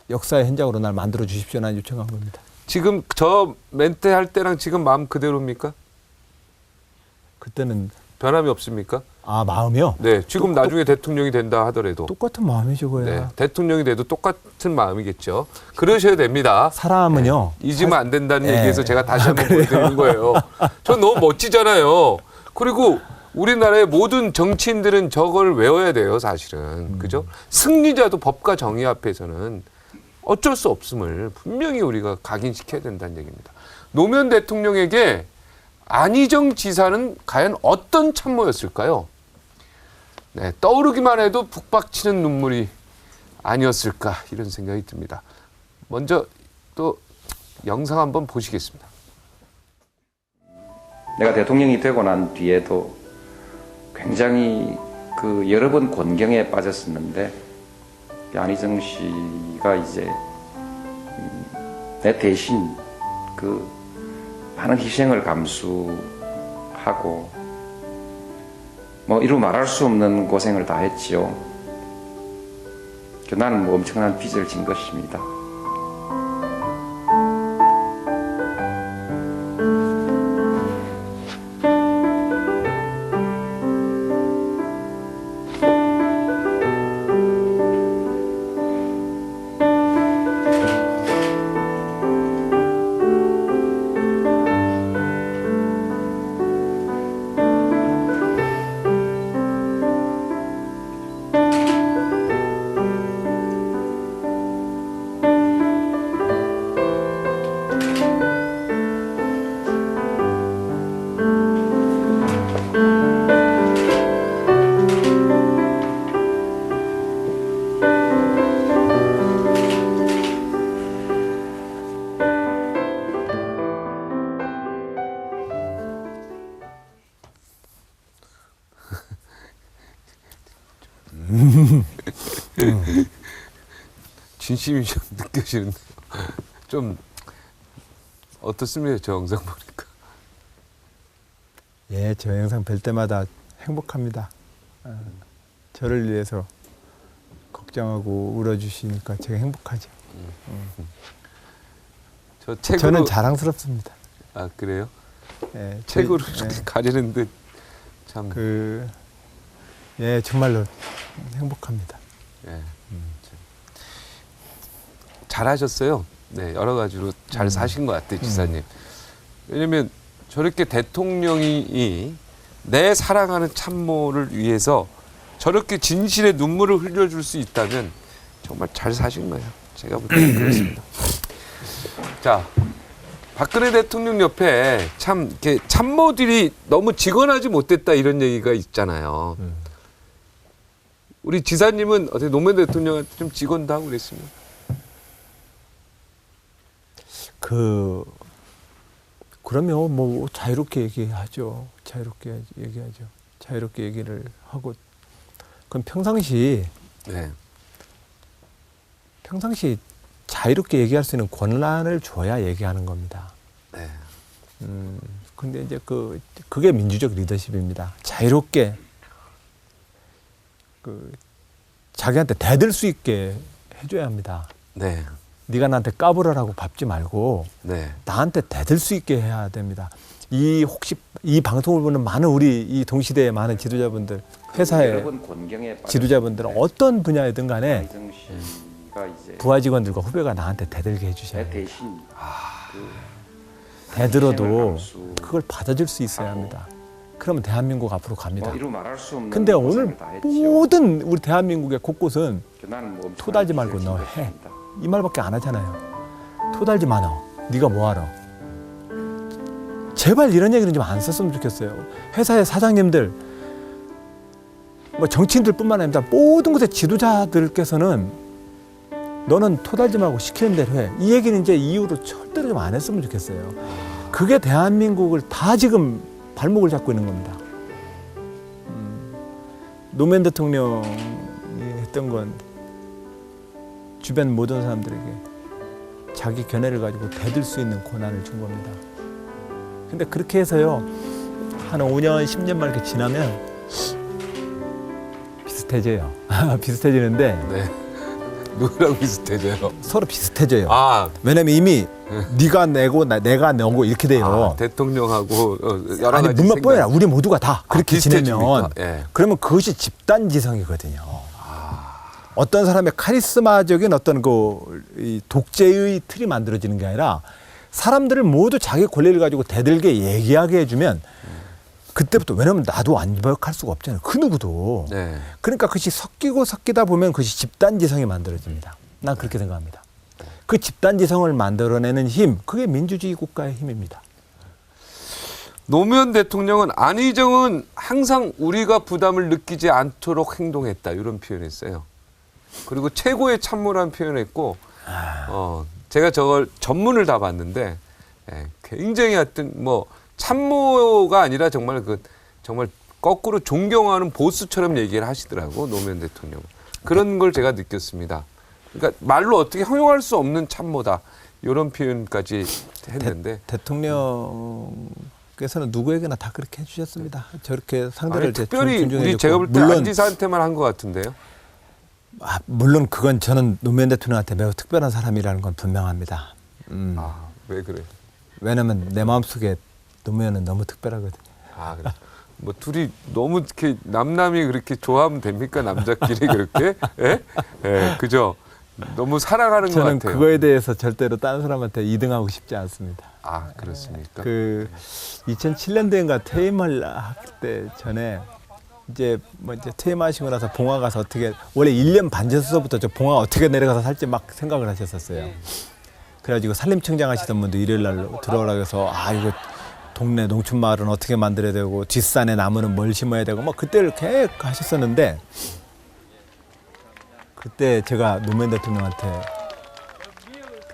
역사의 현장으로 날 만들어 주십시오. 난 요청한 겁니다. 지금 저 멘트 할 때랑 지금 마음 그대로입니까? 그때는 변함이 없습니까? 마음이요? 네. 지금 나중에 대통령이 된다 하더라도 똑같은 마음이죠, 그야. 네, 대통령이 돼도 똑같은 마음이겠죠. 그러셔야 됩니다. 사람은요. 네, 잊으면 안 된다는 네. 얘기에서 제가 다시 한번 보여드리는 거예요. 전 너무 멋지잖아요. 그리고 우리나라의 모든 정치인들은 저걸 외워야 돼요, 사실은. 그죠? 승리자도 법과 정의 앞에서는 어쩔 수 없음을 분명히 우리가 각인시켜야 된다는 얘기입니다. 노무현 대통령에게 안희정 지사는 과연 어떤 참모였을까요? 네, 떠오르기만 해도 북박치는 눈물이 아니었을까 이런 생각이 듭니다. 먼저 또 영상 한번 보시겠습니다. 내가 대통령이 되고 난 뒤에도 굉장히 여러 번 곤경에 빠졌었는데 안희정 씨가 이제 내 대신 많은 희생을 감수하고 이루 말할 수 없는 고생을 다 했지요. 나는 엄청난 빚을 진 것입니다. 진심이 좀 느껴지는데요. 좀 어떻습니까? 저 영상 보니까. 예, 저 영상 뵐 때마다 행복합니다. 저를 위해서 걱정하고 울어주시니까 제가 행복하죠. 저 책으로, 저는 자랑스럽습니다. 아 그래요? 예, 책으로 저희- 이렇게 가리는 듯 참. 예, 정말로 행복합니다. 예. 잘하셨어요. 네, 여러 가지로 잘 사신 것 같아요, 지사님. 왜냐면 저렇게 대통령이 내 사랑하는 참모를 위해서 저렇게 진실의 눈물을 흘려줄 수 있다면 정말 잘 사신 거예요. 제가 볼 때는 그렇습니다. 자, 박근혜 대통령 옆에 참 이렇게 참모들이 너무 직원하지 못했다 이런 얘기가 있잖아요. 우리 지사님은 어떻게 노무현 대통령한테 좀 직원도 하고 그랬습니까? 그러면 뭐 자유롭게 얘기하죠. 자유롭게 얘기하죠. 자유롭게 얘기를 하고 그럼 평상시 네. 자유롭게 얘기할 수 있는 권한을 줘야 얘기하는 겁니다. 네. 근데 이제 그게 민주적 리더십입니다. 자유롭게 자기한테 대들 수 있게 해줘야 합니다. 네. 네가 나한테 까불어라고 밟지 말고 네. 나한테 대들 수 있게 해야 됩니다. 혹시 이 방송을 보는 많은 우리 이 동시대의 많은 지도자분들, 회사의 여러분 권경에 지도자분들은 어떤 분야이든 간에 이정 씨가 이제 부하 직원들과 후배가 나한테 대들게 해주셔야 돼요. 대신 대들어도 그걸 받아줄 수 있어야 합니다. 그러면 대한민국 앞으로 갑니다. 이루 말할 수 없는 근데 오늘 고생을 다 했죠. 모든 우리 대한민국의 곳곳은 나는 뭐 엄청난 토달지 말고 빚을 너 진 해. 것입니다. 이 말밖에 안 하잖아요. 토달지 마 너. 네가 뭐하러. 제발 이런 얘기는 좀 안 썼으면 좋겠어요. 회사의 사장님들, 뭐 정치인들뿐만 아니라 모든 곳의 지도자들께서는 너는 토달지 말고 시키는 대로 해. 이 얘기는 이제 이후로 절대로 좀 안 했으면 좋겠어요. 그게 대한민국을 다 지금 발목을 잡고 있는 겁니다. 노무현 대통령이 했던 건 주변 모든 사람들에게 자기 견해를 가지고 대들 수 있는 권한을 준 겁니다. 근데 그렇게 해서요, 한 5년, 10년만 이렇게 지나면 비슷해져요. 비슷해지는데 네. 누구랑 비슷해져요? 서로 비슷해져요. 아, 왜냐면 이미 네가 내고 내가 내고 이렇게 돼요. 대통령하고 여러 아니 가지 눈만 생각- 뽀여라. 우리 모두가 다 그렇게 비슷해집니까? 지내면 예. 그러면 그것이 집단지성이거든요. 어떤 사람의 카리스마적인 어떤 이 독재의 틀이 만들어지는 게 아니라 사람들을 모두 자기 권리를 가지고 대들게 얘기하게 해주면 그때부터, 왜냐면 나도 완벽할 수가 없잖아요. 그 누구도. 네. 그러니까 그것이 섞이다 보면 그것이 집단지성이 만들어집니다. 난 그렇게 생각합니다. 그 집단지성을 만들어내는 힘, 그게 민주주의 국가의 힘입니다. 노무현 대통령은 안희정은 항상 우리가 부담을 느끼지 않도록 행동했다 이런 표현했어요. 그리고 최고의 참모라는 표현했고, 제가 저걸 전문을 다 봤는데 굉장히 하여튼 뭐 참모가 아니라 정말 정말 거꾸로 존경하는 보스처럼 얘기를 하시더라고 노무현 대통령. 그런 걸 제가 느꼈습니다. 그러니까 말로 어떻게 형용할 수 없는 참모다 이런 표현까지 했는데 대통령께서는 누구에게나 다 그렇게 해주셨습니다. 저렇게 상대를 아니, 특별히 존중해줬고. 우리 제가 볼 때 물론 안지사한테만 한 것 같은데요. 물론 그건 저는 노무현 대통령한테 매우 특별한 사람이라는 건 분명합니다. 왜 그래? 왜냐면 내 마음속에 노무현은 너무 특별하거든요. 그래. 뭐 둘이 너무 이렇게 남남이 그렇게 좋아하면 됩니까? 남자끼리 그렇게? 예? 예, 그죠? 너무 사랑하는 것 저는 같아요. 그거에 대해서 절대로 다른 사람한테 2등하고 싶지 않습니다. 그렇습니까? 2007년도인가 퇴임을 할 때 전에 이제 퇴임하시고 나서 봉화 가서 어떻게, 원래 1년 반 전서부터 저 봉화 어떻게 내려가서 살지 막 생각을 하셨었어요. 그래가지고 산림청장 하시던 분도 일요일 날 들어오라고 해서 이거 동네 농촌 마을은 어떻게 만들어야 되고 뒷산에 나무는 뭘 심어야 되고 막 그때를 계획하셨었는데, 그때 제가 노무현 대통령한테,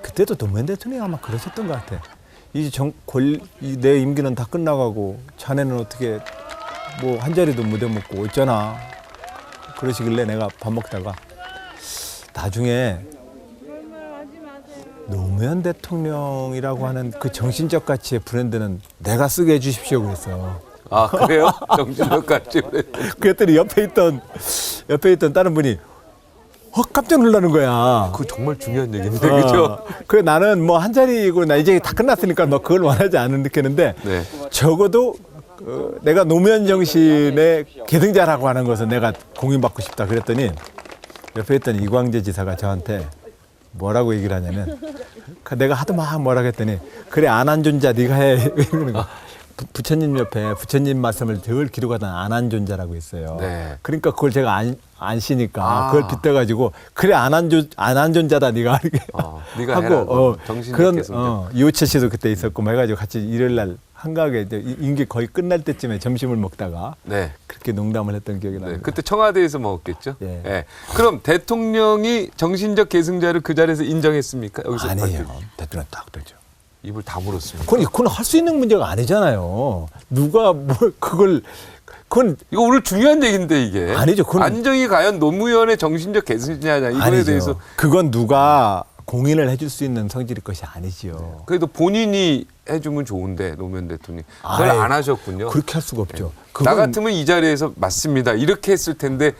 그때도 노무현 대통령이 아마 그러셨던 것 같아. 내 임기는 다 끝나가고 자네는 어떻게 뭐 한 자리도 못 해먹고 있잖아. 그러시길래 내가 밥 먹다가 나중에 노무현 대통령이라고 하는 그 정신적 가치의 브랜드는 내가 쓰게 해주십시오 그랬어. 그래요? 정신력 같지. 그랬더니 옆에 있던 다른 분이 깜짝 놀라는 거야. 그거 정말 중요한 얘기인데, 그죠? 그래 나는 뭐 한 자리고 나 이제 다 끝났으니까 뭐 그걸 원하지 않은 느끼는데 네. 적어도 내가 노무현 정신의 계승자라고 하는 것은 내가 공인받고 싶다 그랬더니 옆에 있던 이광재 지사가 저한테 뭐라고 얘기를 하냐면, 내가 하도 막 뭐라고 했더니 그래 안 한 존자 네가 해 이러는 거. 부처님 옆에 부처님 말씀을 늘 기록하던 안한존자라고 있어요. 네. 그러니까 그걸 제가 안 쉬니까 아. 그걸 빗대가지고 그래 안한존자다 네가 이렇게 네가 하고 해라. 정신적 그런 개성자. 이호철 씨도 그때 있었고 뭐 해가지고 같이 일요일 날 한가하게 이제 임기 거의 끝날 때쯤에 점심을 먹다가 네. 그렇게 농담을 했던 기억이 납니다. 네, 그때 청와대에서 먹었겠죠. 예. 예. 그럼 대통령이 정신적 계승자를 그 자리에서 인정했습니까? 여기서 아니에요. 밝히고. 대통령 딱 되죠. 입을 다물었습니다. 그건 할 수 있는 문제가 아니잖아요. 누가 그건 이거 오늘 중요한 얘기인데 이게 아니죠. 그건 안정이 과연 노무현의 정신적 계승자냐 이거에 아니죠. 대해서 그건 누가 공인을 해줄 수 있는 성질의 것이 아니지요. 그래도 본인이 해주면 좋은데 노무현 대통령이 그걸 아이, 안 하셨군요. 그렇게 할 수가 없죠. 나 같으면 이 자리에서 맞습니다. 이렇게 했을 텐데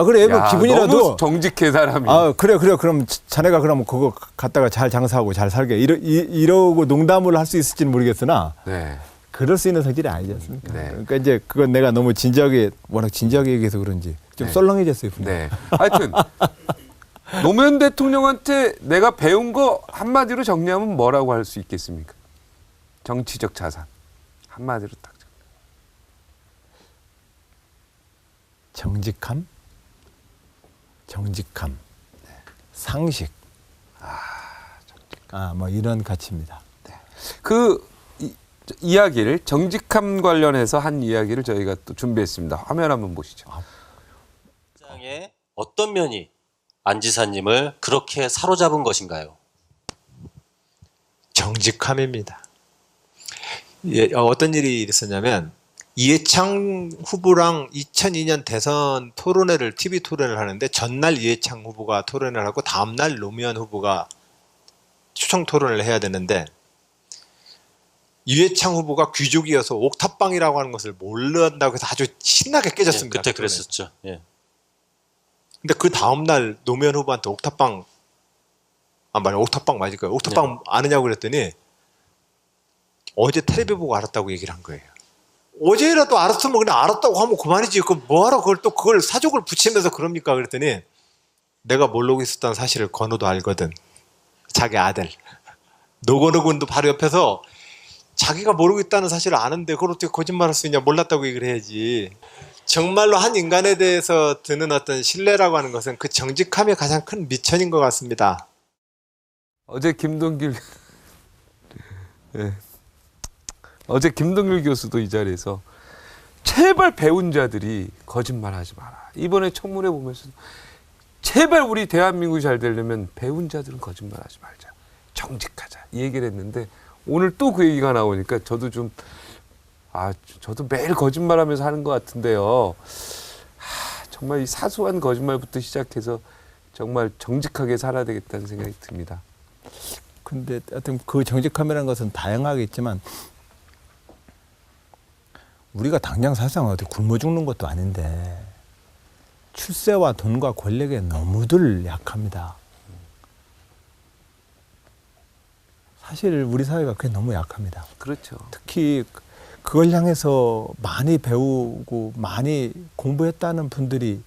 그래 뭐 야, 기분이라도 너무 정직해 사람이. 그래 그럼 자네가 그러면 그거 갖다가 잘 장사하고 잘 살게 이러고 농담을 할 수 있을지는 모르겠으나 네. 그럴 수 있는 성질이 아니지 않습니까? 네. 그러니까 이제 그건 내가 너무 워낙 진지하게 얘기해서 그런지 좀 네. 썰렁해졌어요. 분명히. 네. 하여튼 노무현 대통령한테 내가 배운 거 한마디로 정리하면 뭐라고 할 수 있겠습니까? 정치적 자산. 한마디로 딱. 정직함, 상식, 뭐 이런 가치입니다. 그 이야기를 정직함 관련해서 한 이야기를 저희가 또 준비했습니다. 화면 한번 보시죠. 장의 어떤 면이 안 지사님을 그렇게 사로잡은 것인가요? 정직함입니다. 어떤 일이 있었냐면 이해창 후보랑 2002년 대선 토론회를 TV 토론회를 하는데 전날 이해창 후보가 토론회를 하고 다음날 노무현 후보가 초청 토론을 해야 되는데 이해창 후보가 귀족이어서 옥탑방이라고 하는 것을 모른다고 해서 아주 신나게 깨졌습니다. 그때 그 그랬었죠. 예. 근데 그 다음날 노무현 후보한테 옥탑방 옥탑방 맞을 거예요. 옥탑방 아느냐고 그랬더니 어제 텔레비 보고 알았다고 얘기를 한 거예요. 어제라도 알았으면 그냥 알았다고 하면 그만이지. 그 뭐하러 그걸 사족을 붙이면서 그럽니까? 그랬더니 내가 모르고 있었다는 사실을 건우도 알거든. 자기 아들. 노건우 군도 바로 옆에서 자기가 모르고 있다는 사실을 아는데 그걸 어떻게 거짓말할 수 있냐. 몰랐다고 얘기를 해야지. 정말로 한 인간에 대해서 드는 어떤 신뢰라고 하는 것은 그 정직함이 가장 큰 미천인 것 같습니다. 어제 김동길 네. 어제 김동길 교수도 이 자리에서 제발 배운 자들이 거짓말하지 마라. 이번에 청문회 보면서 제발 우리 대한민국이 잘 되려면 배운 자들은 거짓말하지 말자. 정직하자. 이 얘기를 했는데 오늘 또 그 얘기가 나오니까 저도 저도 매일 거짓말하면서 하는 것 같은데요. 정말 이 사소한 거짓말부터 시작해서 정말 정직하게 살아야 되겠다는 생각이 듭니다. 근데 하여튼 그 정직함이라는 것은 다양하게 있지만 우리가 당장 사실상 어디 굶어 죽는 것도 아닌데 출세와 돈과 권력에 너무들 약합니다. 사실 우리 사회가 그게 너무 약합니다. 그렇죠. 특히 그걸 향해서 많이 배우고 많이 공부했다는 분들이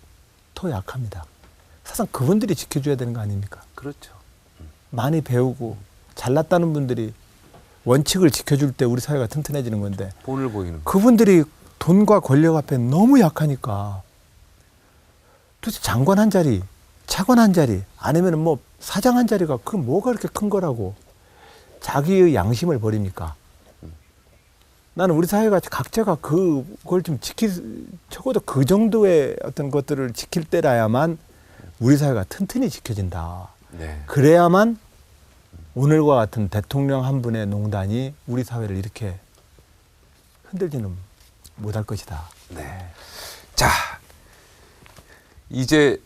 더 약합니다. 사실상 그분들이 지켜줘야 되는 거 아닙니까? 그렇죠. 많이 배우고 잘났다는 분들이 원칙을 지켜줄 때 우리 사회가 튼튼해지는 건데 본을 보이는 거. 그분들이 돈과 권력 앞에 너무 약하니까 도대체 장관 한 자리, 차관 한 자리 아니면 뭐 사장 한 자리가 그 뭐가 그렇게 큰 거라고 자기의 양심을 버립니까? 나는 우리 사회가 각자가 그걸 좀 적어도 그 정도의 어떤 것들을 지킬 때라야만 우리 사회가 튼튼히 지켜진다. 네. 그래야만 오늘과 같은 대통령 한 분의 농단이 우리 사회를 이렇게 흔들지는 못할 것이다. 네. 자, 이제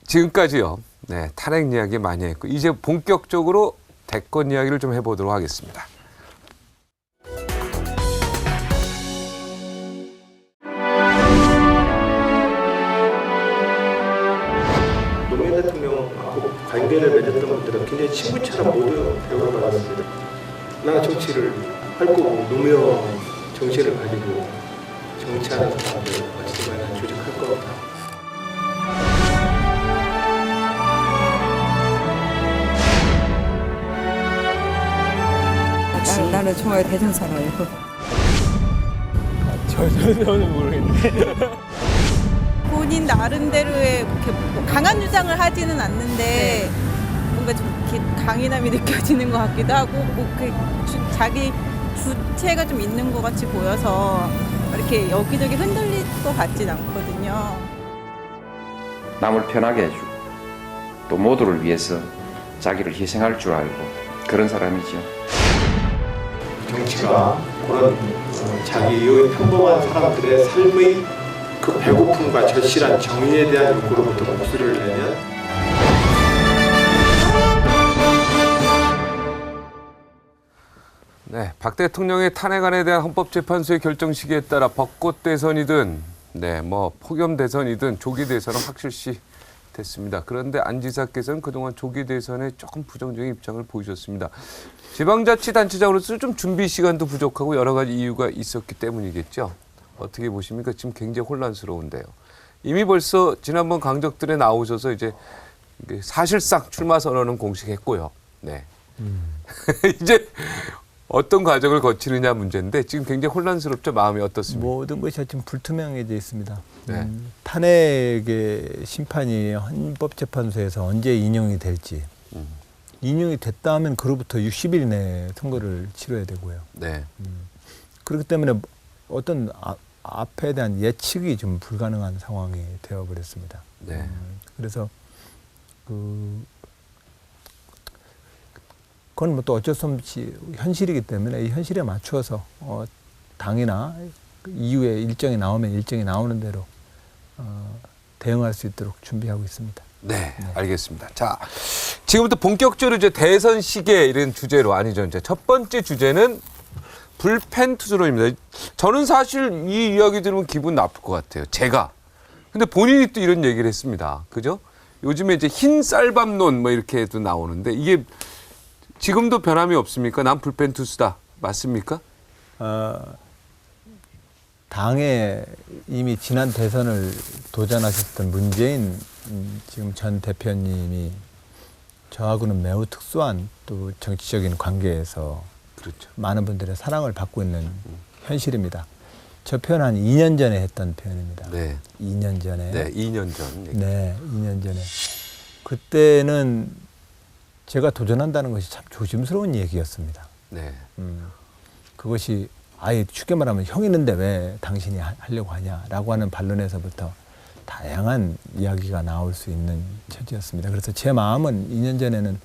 지금까지요. 네, 탄핵 이야기 많이 했고 이제 본격적으로 대권 이야기를 좀 해보도록 하겠습니다. 노무현 대통령하고 관계를 맺었던 분들은 굉장히 친구처럼 모두 대우를 받았습니다. 나 정치를 할 거고 노무현 정신을 가지고 정치하는 사람들 어찌든 간에 조직할 겁니다. 나는 정말 대전 살아요. 저는 모르겠는데. 본인 나름대로의 이렇게 뭐 강한 주장을 하지는 않는데 뭔가 좀 이렇게 강인함이 느껴지는 것 같기도 하고 자기 주체가 좀 있는 것 같이 보여서 이렇게 여기저기 흔들릴 것 같진 않거든요. 남을 편하게 해주고 또 모두를 위해서 자기를 희생할 줄 알고 그런 사람이죠. 정치가 그런 자기의 평범한 사람들의 삶의 그 배고픔과 절실한 정의에 대한 욕구로부터 목소리를 내면 네, 박 대통령의 탄핵안에 대한 헌법재판소의 결정 시기에 따라 벚꽃 대선이든 뭐 폭염 대선이든 조기 대선은 확실시 됐습니다. 그런데 안 지사께서는 그동안 조기 대선에 조금 부정적인 입장을 보이셨습니다. 지방자치단체장으로서 좀 준비 시간도 부족하고 여러 가지 이유가 있었기 때문이겠죠. 어떻게 보십니까? 지금 굉장히 혼란스러운데요. 이미 벌써 지난번 강적들에 나오셔서 이제 사실상 출마 선언은 공식했고요. 네. 이제 어떤 과정을 거치느냐 문제인데 지금 굉장히 혼란스럽죠. 마음이 어떻습니까? 모든 것이 지금 불투명해져 있습니다. 네. 탄핵의 심판이 헌법재판소에서 언제 인용이 될지 인용이 됐다 하면 그로부터 60일 내에 선거를 치러야 되고요. 네. 그렇기 때문에 어떤 앞에 대한 예측이 좀 불가능한 상황이 되어버렸습니다. 네. 그래서 그건 뭐 또 어쩔 수 없이 현실이기 때문에 이 현실에 맞추어서 당이나 이후에 일정이 나오면 일정이 나오는 대로 대응할 수 있도록 준비하고 있습니다. 네, 알겠습니다. 자, 지금부터 본격적으로 이제 대선 시계 이런 주제로 아니죠. 이제 첫 번째 주제는 불펜 투수론입니다. 저는 사실 이 이야기 들으면 기분 나쁠 것 같아요. 제가. 근데 본인이 또 이런 얘기를 했습니다. 그죠? 요즘에 이제 흰 쌀밥론 뭐 이렇게도 나오는데 이게 지금도 변함이 없습니까? 난 불펜 투수다. 맞습니까? 당에 이미 지난 대선을 도전하셨던 문재인 지금 전 대표님이 저하고는 매우 특수한 또 정치적인 관계에서 그렇죠. 많은 분들의 사랑을 받고 있는 현실입니다. 저 표현 한 2년 전에 했던 표현입니다. 네. 2년 전에. 네, 2년 전. 얘기. 네, 2년 전에. 그때는 제가 도전한다는 것이 참 조심스러운 얘기였습니다. 네. 그것이 아예 쉽게 말하면 형 있는데 왜 당신이 하려고 하냐라고 하는 반론에서부터 다양한 이야기가 나올 수 있는 처지였습니다. 그래서 제 마음은 2년 전에는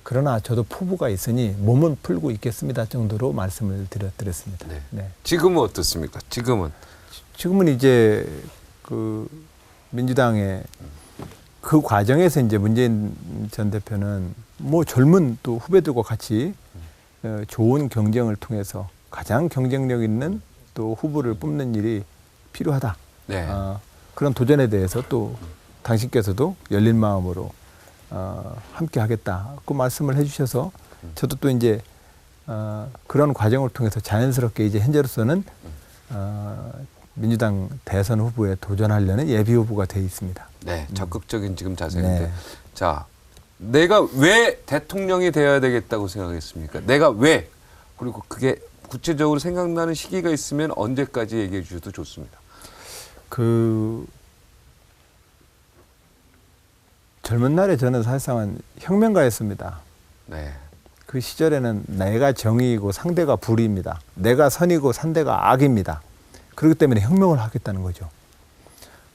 그러나 저도 포부가 있으니 몸은 풀고 있겠습니다 정도로 말씀을 드렸습니다. 네. 네. 지금은 어떻습니까? 지금은 이제 그 민주당의 그 과정에서 이제 문재인 전 대표는 뭐 젊은 또 후배들과 같이 좋은 경쟁을 통해서 가장 경쟁력 있는 또 후보를 뽑는 일이 필요하다. 네. 그런 도전에 대해서 또 당신께서도 열린 마음으로 함께 하겠다고 말씀을 해주셔서 저도 또 이제 그런 과정을 통해서 자연스럽게 이제 현재로서는 민주당 대선 후보에 도전하려는 예비 후보가 돼 있습니다. 네, 적극적인 지금 자세인데. 네. 자, 내가 왜 대통령이 되어야 되겠다고 생각했습니까? 내가 왜? 그리고 그게 구체적으로 생각나는 시기가 있으면 언제까지 얘기해 주셔도 좋습니다. 젊은 날에 저는 사실상은 혁명가였습니다. 네. 그 시절에는 내가 정의이고 상대가 불의입니다. 내가 선이고 상대가 악입니다. 그렇기 때문에 혁명을 하겠다는 거죠.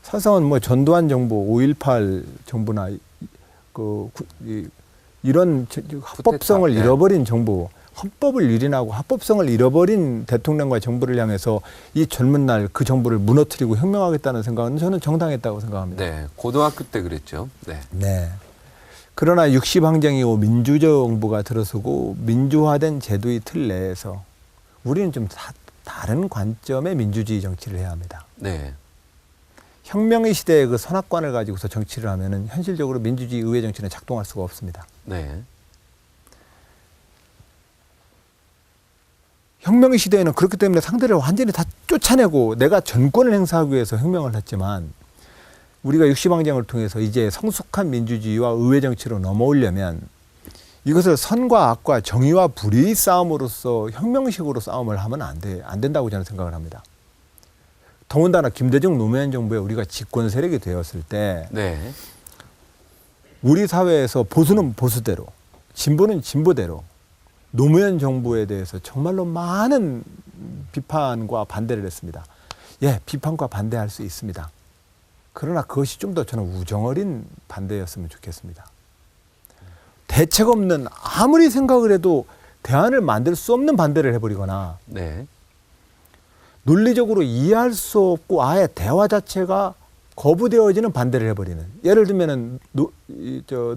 사실상은 뭐 전두환 정부, 5.18 정부나 이런 합법성을 네. 잃어버린 정부, 헌법을 유린하고 합법성을 잃어버린 대통령과 정부를 향해서 이 젊은 날 그 정부를 무너뜨리고 혁명하겠다는 생각은 저는 정당했다고 생각합니다. 네. 고등학교 때 그랬죠. 네. 네. 그러나 60항쟁이고 민주정부가 들어서고 민주화된 제도의 틀 내에서 우리는 좀 다른 관점의 민주주의 정치를 해야 합니다. 네. 혁명의 시대의 그 선악관을 가지고서 정치를 하면은 현실적으로 민주주의 의회 정치는 작동할 수가 없습니다. 네. 혁명의 시대에는 그렇기 때문에 상대를 완전히 다 쫓아내고 내가 전권을 행사하기 위해서 혁명을 했지만 우리가 60항쟁을 통해서 이제 성숙한 민주주의와 의회 정치로 넘어오려면 이것을 선과 악과 정의와 불의의 싸움으로서 혁명식으로 싸움을 하면 안 된다고 저는 생각을 합니다. 더군다나 김대중 노무현 정부에 우리가 집권 세력이 되었을 때 네. 우리 사회에서 보수는 보수대로, 진보는 진보대로 노무현 정부에 대해서 정말로 많은 비판과 반대를 했습니다. 예, 비판과 반대할 수 있습니다. 그러나 그것이 좀 더 저는 우정어린 반대였으면 좋겠습니다. 대책 없는, 아무리 생각을 해도 대안을 만들 수 없는 반대를 해버리거나 네. 논리적으로 이해할 수 없고 아예 대화 자체가 거부되어지는 반대를 해버리는. 예를 들면은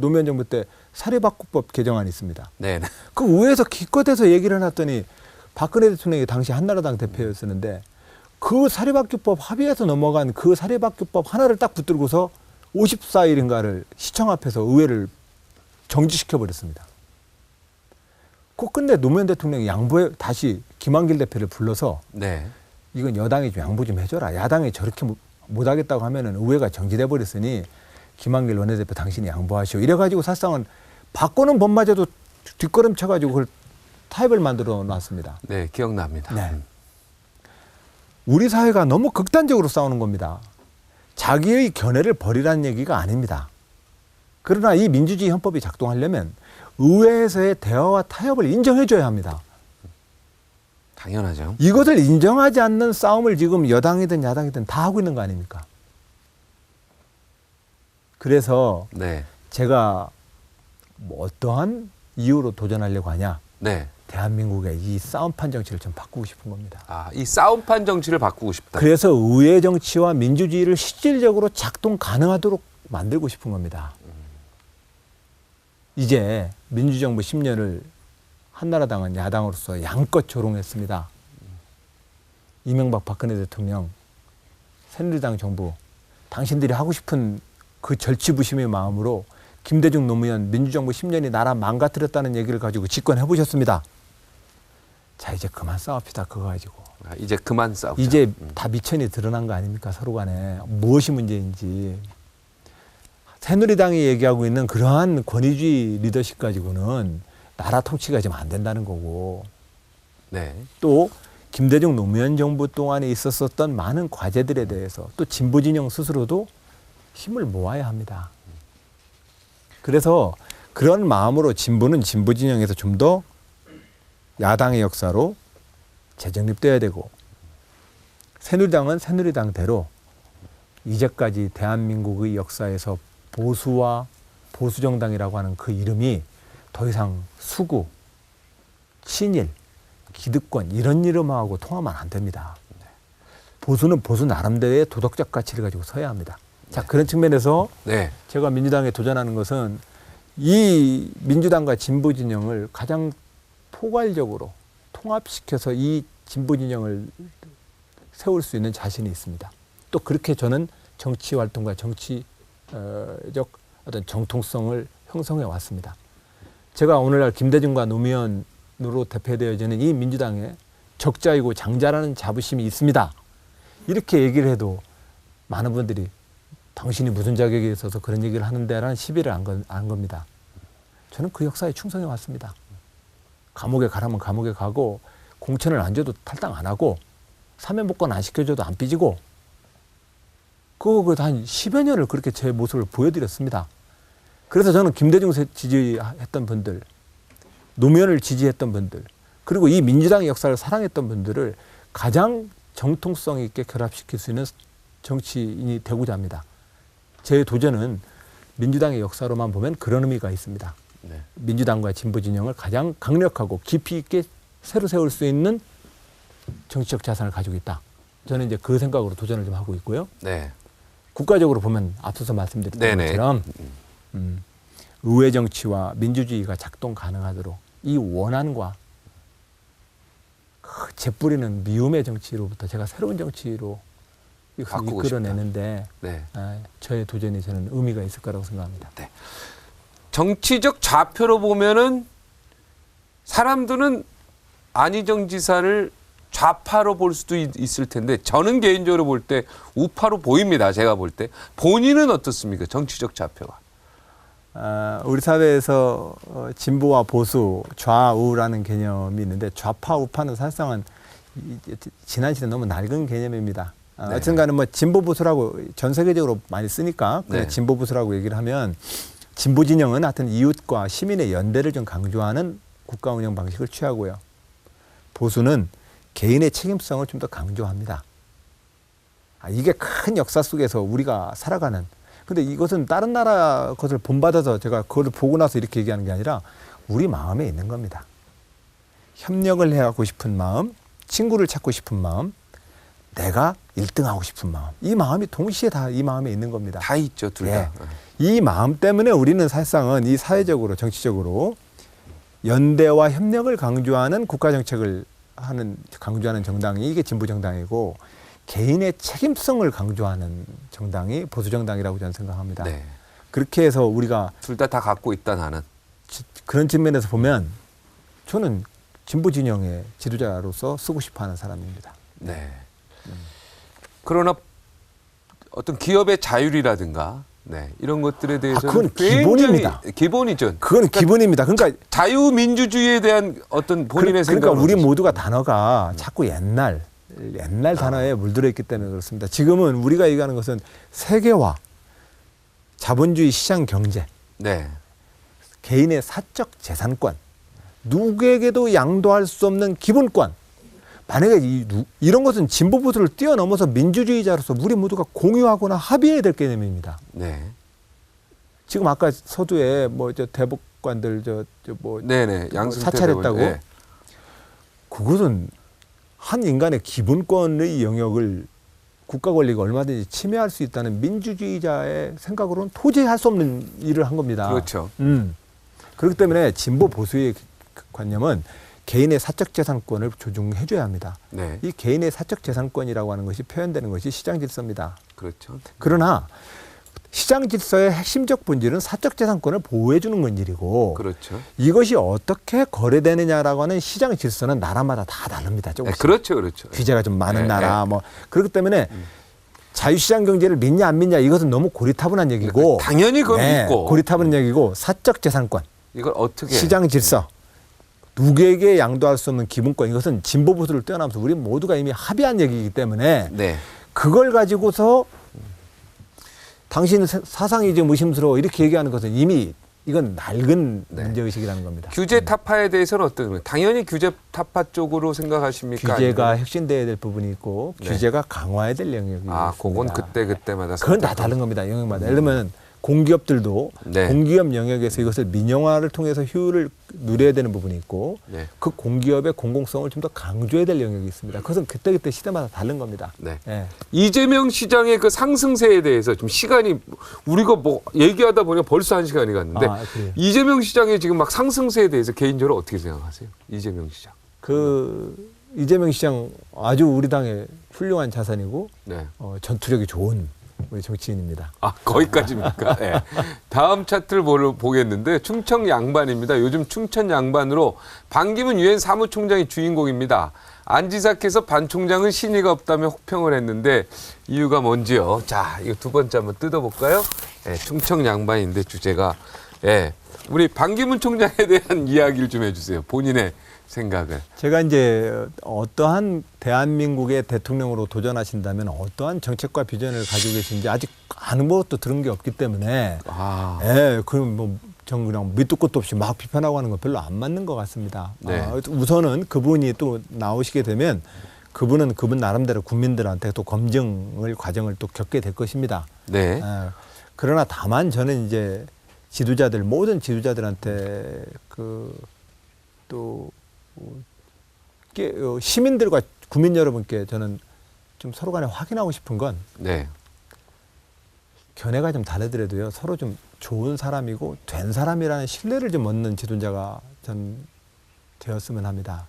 노무현 정부 때 사립학교법 개정안이 있습니다. 네. 그 의회에서 기껏해서 얘기를 해놨더니 박근혜 대통령이 당시 한나라당 대표였었는데 그 사립학교법 합의해서 넘어간 그 사립학교법 하나를 딱 붙들고서 54일인가를 시청 앞에서 의회를 정지시켜버렸습니다. 그 끝내 노무현 대통령이 양보해 다시 김한길 대표를 불러서 네. 이건 여당이 좀 양보 좀 해줘라. 야당이 저렇게 못하겠다고 하면은 의회가 정지돼 버렸으니 김한길 원내대표 당신이 양보하시오. 이래가지고 사실상은 바꾸는 법마저도 뒷걸음 쳐가지고 그걸 타협을 만들어 놨습니다. 네, 기억납니다. 네. 우리 사회가 너무 극단적으로 싸우는 겁니다. 자기의 견해를 버리라는 얘기가 아닙니다. 그러나 이 민주주의 헌법이 작동하려면 의회에서의 대화와 타협을 인정해줘야 합니다. 당연하죠. 이것을 인정하지 않는 싸움을 지금 여당이든 야당이든 다 하고 있는 거 아닙니까? 그래서 네. 제가 뭐 어떠한 이유로 도전하려고 하냐? 네. 대한민국의 이 싸움판 정치를 좀 바꾸고 싶은 겁니다. 아, 이 싸움판 정치를 바꾸고 싶다. 그래서 의회 정치와 민주주의를 실질적으로 작동 가능하도록 만들고 싶은 겁니다. 이제 민주정부 10년을 한나라당은 야당으로서 양껏 조롱했습니다. 이명박 박근혜 대통령, 새누리당 정부, 당신들이 하고 싶은 그 절치부심의 마음으로 김대중 노무현 민주정부 10년이 나라 망가뜨렸다는 얘기를 가지고 집권해 보셨습니다. 자, 이제 그만 싸웁시다. 그거 가지고. 아, 이제 그만 싸우자. 이제 다 미천이 드러난 거 아닙니까? 서로 간에. 무엇이 문제인지. 새누리당이 얘기하고 있는 그러한 권위주의 리더십 가지고는 나라 통치가 지금 안 된다는 거고, 네. 또 김대중 노무현 정부 동안에 있었었던 많은 과제들에 대해서 또 진보 진영 스스로도 힘을 모아야 합니다. 그래서 그런 마음으로 진보는 진보 진영에서 좀 더 야당의 역사로 재정립돼야 되고, 새누리당은 새누리당대로 이제까지 대한민국의 역사에서 보수와 보수정당이라고 하는 그 이름이 더 이상 수구, 친일, 기득권 이런 이름하고 통하면 안 됩니다. 보수는 보수 나름대로의 도덕적 가치를 가지고 서야 합니다. 자, 그런 측면에서 네. 제가 민주당에 도전하는 것은 이 민주당과 진보 진영을 가장 포괄적으로 통합시켜서 이 진보 진영을 세울 수 있는 자신이 있습니다. 또 그렇게 저는 정치 활동과 정치적 어떤 정통성을 형성해 왔습니다. 제가 오늘날 김대중과 노무현으로 대표되어지는 이 민주당에 적자이고 장자라는 자부심이 있습니다. 이렇게 얘기를 해도 많은 분들이 당신이 무슨 자격이 있어서 그런 얘기를 하는데라는 시비를 안 겁니다. 저는 그 역사에 충성해 왔습니다. 감옥에 가라면 감옥에 가고, 공천을 안 줘도 탈당 안 하고, 사면복권 안 시켜줘도 안 삐지고, 그거 한 10여 년을 그렇게 제 모습을 보여드렸습니다. 그래서 저는 김대중 지지했던 분들, 노무현을 지지했던 분들, 그리고 이 민주당의 역사를 사랑했던 분들을 가장 정통성 있게 결합시킬 수 있는 정치인이 되고자 합니다. 제 도전은 민주당의 역사로만 보면 그런 의미가 있습니다. 네. 민주당과 진보 진영을 가장 강력하고 깊이 있게 새로 세울 수 있는 정치적 자산을 가지고 있다. 저는 이제 그 생각으로 도전을 좀 하고 있고요. 네. 국가적으로 보면 앞서서 말씀드렸던 것처럼 의회 정치와 민주주의가 작동 가능하도록 이 원안과 그 재뿌리는 미움의 정치로부터 제가 새로운 정치로 바꾸고 이끌어내는데 네. 저의 도전이 저는 의미가 있을 거라고 생각합니다. 네. 정치적 좌표로 보면은 사람들은 안희정 지사를 좌파로 볼 수도 있을 텐데 저는 개인적으로 볼 때 우파로 보입니다. 제가 볼 때. 본인은 어떻습니까? 정치적 좌표가. 우리 사회에서 진보와 보수, 좌우라는 개념이 있는데 좌파, 우파는 사실상은 지난 시대 너무 낡은 개념입니다. 네. 어쨌든간에 뭐 진보 보수라고 전 세계적으로 많이 쓰니까 네. 진보 보수라고 얘기를 하면 진보 진영은 하여튼 이웃과 시민의 연대를 좀 강조하는 국가 운영 방식을 취하고요. 보수는 개인의 책임성을 좀 더 강조합니다. 이게 큰 역사 속에서 우리가 살아가는. 근데 이것은 다른 나라 것을 본받아서 제가 그걸 보고 나서 이렇게 얘기하는 게 아니라 우리 마음에 있는 겁니다. 협력을 해하고 싶은 마음, 친구를 찾고 싶은 마음, 내가 1등하고 싶은 마음. 이 마음이 동시에 다 이 마음에 있는 겁니다. 다 있죠, 둘 다. 이 마음 때문에 우리는 사실상은 이 사회적으로 정치적으로 연대와 협력을 강조하는 국가 정책을 강조하는 정당이 이게 진보 정당이고 개인의 책임성을 강조하는 정당이 보수 정당이라고 저는 생각합니다. 네. 그렇게 해서 우리가 둘 다 갖고 있다 나는. 그런 측면에서 보면 저는 진보 진영의 지도자로서 쓰고 싶어하는 사람입니다. 네. 그러나 어떤 기업의 자율이라든가 네, 이런 것들에 대해서 그건 기본입니다. 기본이죠. 그건 기본입니다. 그러니까 자유민주주의에 대한 어떤 본인의 생각. 그러니까 우리 모두가 단어가 자꾸 옛날 단어에 물들어 있기 때문에 그렇습니다. 지금은 우리가 얘기하는 것은 세계화, 자본주의 시장 경제, 네. 개인의 사적 재산권, 누구에게도 양도할 수 없는 기본권. 만약에 이런 것은 진보 보수를 뛰어넘어서 민주주의자로서 우리 모두가 공유하거나 합의해야 될 개념입니다. 네. 지금 아까 서두에 뭐 저 대법관들 네네 양승태 사찰했다고. 대법관. 네. 그것은 한 인간의 기본권의 영역을 국가 권리가 얼마든지 침해할 수 있다는 민주주의자의 생각으로는 도저히 할 수 없는 일을 한 겁니다. 그렇죠. 그렇기 때문에 진보 보수의 관념은 개인의 사적 재산권을 존중해줘야 합니다. 네. 이 개인의 사적 재산권이라고 하는 것이 표현되는 것이 시장 질서입니다. 그렇죠. 그러나 시장 질서의 핵심적 본질은 사적 재산권을 보호해주는 건 일이고 그렇죠. 이것이 어떻게 거래되느냐라고 하는 시장 질서는 나라마다 다 다릅니다. 네, 조금씩. 그렇죠, 그렇죠. 규제가 좀 많은 네, 나라 네. 뭐 그렇기 때문에 자유시장 경제를 믿냐 안 믿냐 이것은 너무 고리타분한 얘기고 당연히 그걸 믿고 고리타분한 얘기고 사적 재산권, 이걸 어떻게 시장 질서 누구에게 양도할 수 없는 기본권 이것은 진보 보수를 뛰어넘어서 우리 모두가 이미 합의한 얘기이기 때문에 네. 그걸 가지고서 당신 사상이 지금 의심스러워 이렇게 얘기하는 것은 이미 이건 낡은 네. 문제의식이라는 겁니다. 규제 타파에 대해서는 어떤 거예요? 당연히 규제 타파 쪽으로 생각하십니까? 규제가 아니면? 핵심돼야 될 부분이 있고 네. 규제가 강화해야 될 영역이 있습니다. 그건 그때마다 그건 다 선택하는 다른 겁니다. 영역마다. 예를 들면 공기업들도 네. 공기업 영역에서 이것을 민영화를 통해서 효율을 누려야 되는 부분이 있고 네. 그 공기업의 공공성을 좀 더 강조해야 될 영역이 있습니다. 그것은 그때그때 시대마다 다른 겁니다. 네. 예. 이재명 시장의 그 상승세에 대해서 좀 시간이 우리가 뭐 얘기하다 보니까 벌써 한 시간이 갔는데 그래요. 이재명 시장의 지금 막 상승세에 대해서 개인적으로 어떻게 생각하세요? 이재명 시장. 이재명 시장 아주 우리 당의 훌륭한 자산이고 네. 전투력이 좋은 우리 정치인입니다. 거기까지입니까? 네. 다음 차트를 보겠는데 충청 양반입니다. 요즘 충청 양반으로 반기문 유엔 사무총장이 주인공입니다. 안지사께서 반 총장은 신의가 없다며 혹평을 했는데 이유가 뭔지요? 자, 이거 두 번째 한번 뜯어볼까요? 네, 충청 양반인데 주제가 우리 반기문 총장에 대한 이야기를 좀 해주세요. 본인의 생각을. 제가 이제 어떠한 대한민국의 대통령으로 도전하신다면 어떠한 정책과 비전을 가지고 계신지 아직 아무것도 들은 게 없기 때문에 그럼 뭐 전 그냥 밑도 끝도 없이 막 비판하고 하는 건 별로 안 맞는 것 같습니다. 네. 우선은 그분이 또 나오시게 되면 그분은 그분 나름대로 국민들한테 또 검증을 과정을 또 겪게 될 것입니다. 네. 그러나 다만 저는 이제 모든 지도자들한테 시민들과 국민 여러분께 저는 좀 서로 간에 확인하고 싶은 건 네. 견해가 좀 다르더라도요 서로 좀 좋은 사람이고 된 사람이라는 신뢰를 좀 얻는 지도자가 전 되었으면 합니다.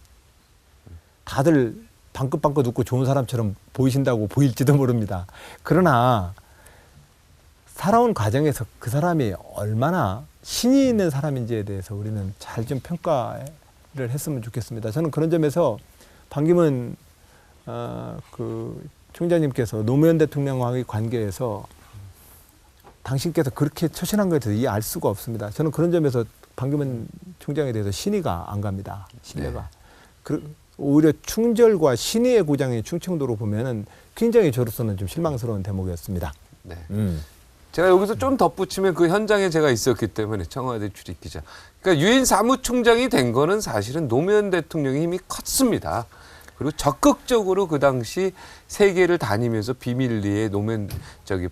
다들 방긋방긋 웃고 좋은 사람처럼 보이신다고 보일지도 모릅니다. 그러나 살아온 과정에서 그 사람이 얼마나 신이 있는 사람인지에 대해서 우리는 잘 좀 평가를 했으면 좋겠습니다. 저는 그런 점에서 반기문 총장님께서 노무현 대통령과의 관계에서 당신께서 그렇게 처신한 것에 대해서 이해할 수가 없습니다. 저는 그런 점에서 반기문 총장에 대해서 신의가 안 갑니다. 신뢰가. 오히려 충절과 신의의 고장의 충청도로 보면은 굉장히 저로서는 좀 실망스러운 대목이었습니다. 네. 제가 여기서 좀 덧붙이면 그 현장에 제가 있었기 때문에 청와대 출입기자. 그러니까 유엔 사무총장이 된 거는 사실은 노무현 대통령의 힘이 컸습니다. 그리고 적극적으로 그 당시 세계를 다니면서 비밀리에 노무현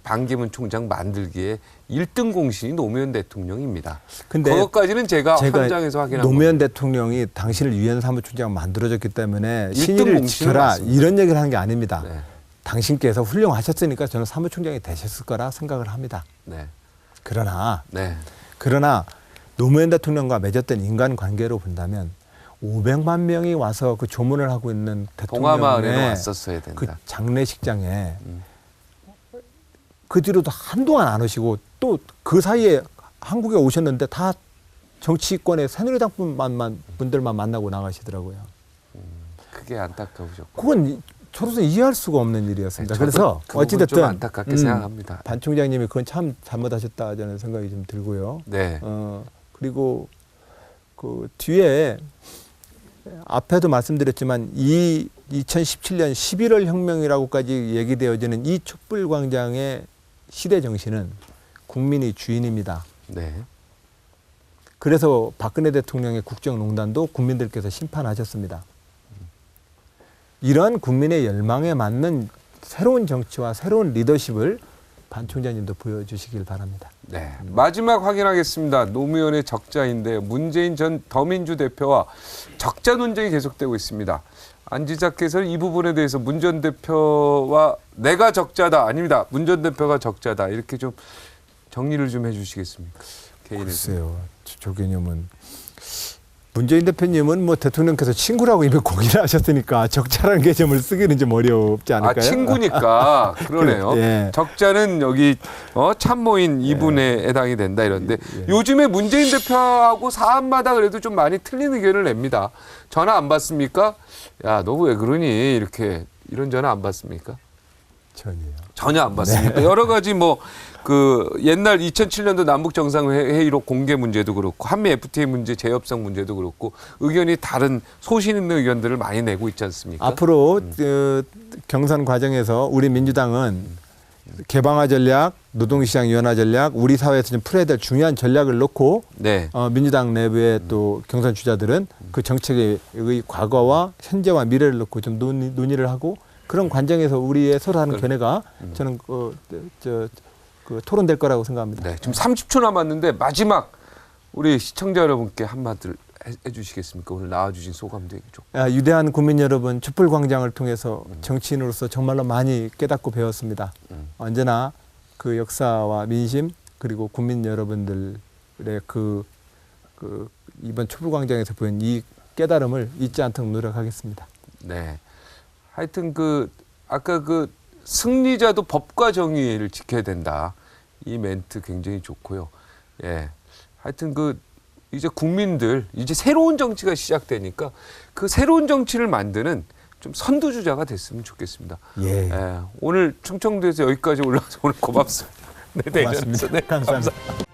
반기문 총장 만들기에 1등 공신이 노무현 대통령입니다. 근데 그것까지는 제가 현장에서 확인한 노무현 겁니다. 대통령이 당신을 유엔 사무총장 만들어졌기 때문에 1등 신의를 공신을 지켜라 맞습니다. 이런 얘기를 하는 게 아닙니다. 네. 당신께서 훌륭하셨으니까 저는 사무총장이 되셨을 거라 생각을 합니다. 네. 그러나 네. 노무현 대통령과 맺었던 인간관계로 본다면 500만 명이 와서 그 조문을 하고 있는 동아마을에도 대통령의 왔었어야 된다. 그 장례식장에 그 뒤로도 한동안 안 오시고 또 그 사이에 한국에 오셨는데 다 정치권의 새누리당 분들만 만나고 나가시더라고요. 그게 안타까우셨고. 그건 저로서 이해할 수가 없는 일이었습니다. 네, 그래서 그 부분 어찌됐든 좀 안타깝게 생각합니다. 반 총장님이 그건 참 잘못하셨다 저는 생각이 좀 들고요. 네. 그리고 그 뒤에 앞에도 말씀드렸지만 이 2017년 11월 혁명이라고까지 얘기되어지는 이 촛불광장의 시대 정신은 국민이 주인입니다. 네. 그래서 박근혜 대통령의 국정농단도 국민들께서 심판하셨습니다. 이러한 국민의 열망에 맞는 새로운 정치와 새로운 리더십을 반 총장님도 보여주시길 바랍니다. 네. 마지막 확인하겠습니다. 노무현의 적자인데 문재인 전 더민주 대표와 적자 논쟁이 계속되고 있습니다. 안 지사께서는 이 부분에 대해서 문 전 대표와 내가 적자다 아닙니다. 문 전 대표가 적자다 이렇게 좀 정리를 좀 해주시겠습니까? 개인에서. 글쎄요. 저 개념은 문재인 대표님은 뭐 대통령께서 친구라고 이미 공인을 하셨으니까 적자라는 개념을 쓰기는 좀 어렵지 않을까요? 아, 친구니까 그러네요. 예. 적자는 여기 참모인 2분에 해당이 된다 이런데 요즘에 문재인 대표하고 사안마다 그래도 좀 많이 틀린 의견을 냅니다. 전화 안 받습니까? 야, 너 왜 그러니? 이렇게 이런 전화 안 받습니까? 전혀 안 받습니다. 여러 가지 그 옛날 2007년도 남북 정상회의로 공개 문제도 그렇고 한미 FTA 문제 재협상 문제도 그렇고 의견이 다른 소신 있는 의견들을 많이 내고 있지 않습니까? 앞으로 경선 과정에서 우리 민주당은 개방화 전략, 노동시장 유연화 전략, 우리 사회에서 좀 풀어야 될 중요한 전략을 놓고 네. 민주당 내부의 또 경선 주자들은 그 정책의 과거와 현재와 미래를 놓고 좀 논의를 하고 그런 관정에서 우리의 서로 하는 견해가 저는 토론될 거라고 생각합니다. 네, 지금 30초 남았는데 마지막 우리 시청자 여러분께 한마디를 해주시겠습니까? 오늘 나와주신 소감도 얘기죠. 유대한 국민 여러분, 촛불광장을 통해서 정치인으로서 정말로 많이 깨닫고 배웠습니다. 언제나 그 역사와 민심 그리고 국민 여러분들의 이번 촛불광장에서 보인 이 깨달음을 잊지 않도록 노력하겠습니다. 네, 하여튼 아까 승리자도 법과 정의를 지켜야 된다. 이 멘트 굉장히 좋고요. 예. 하여튼 이제 국민들, 이제 새로운 정치가 시작되니까 그 새로운 정치를 만드는 좀 선두주자가 됐으면 좋겠습니다. 예. 오늘 충청도에서 여기까지 올라와서 오늘 고맙습니다. 네, 고맙습니다. 네, 감사합니다.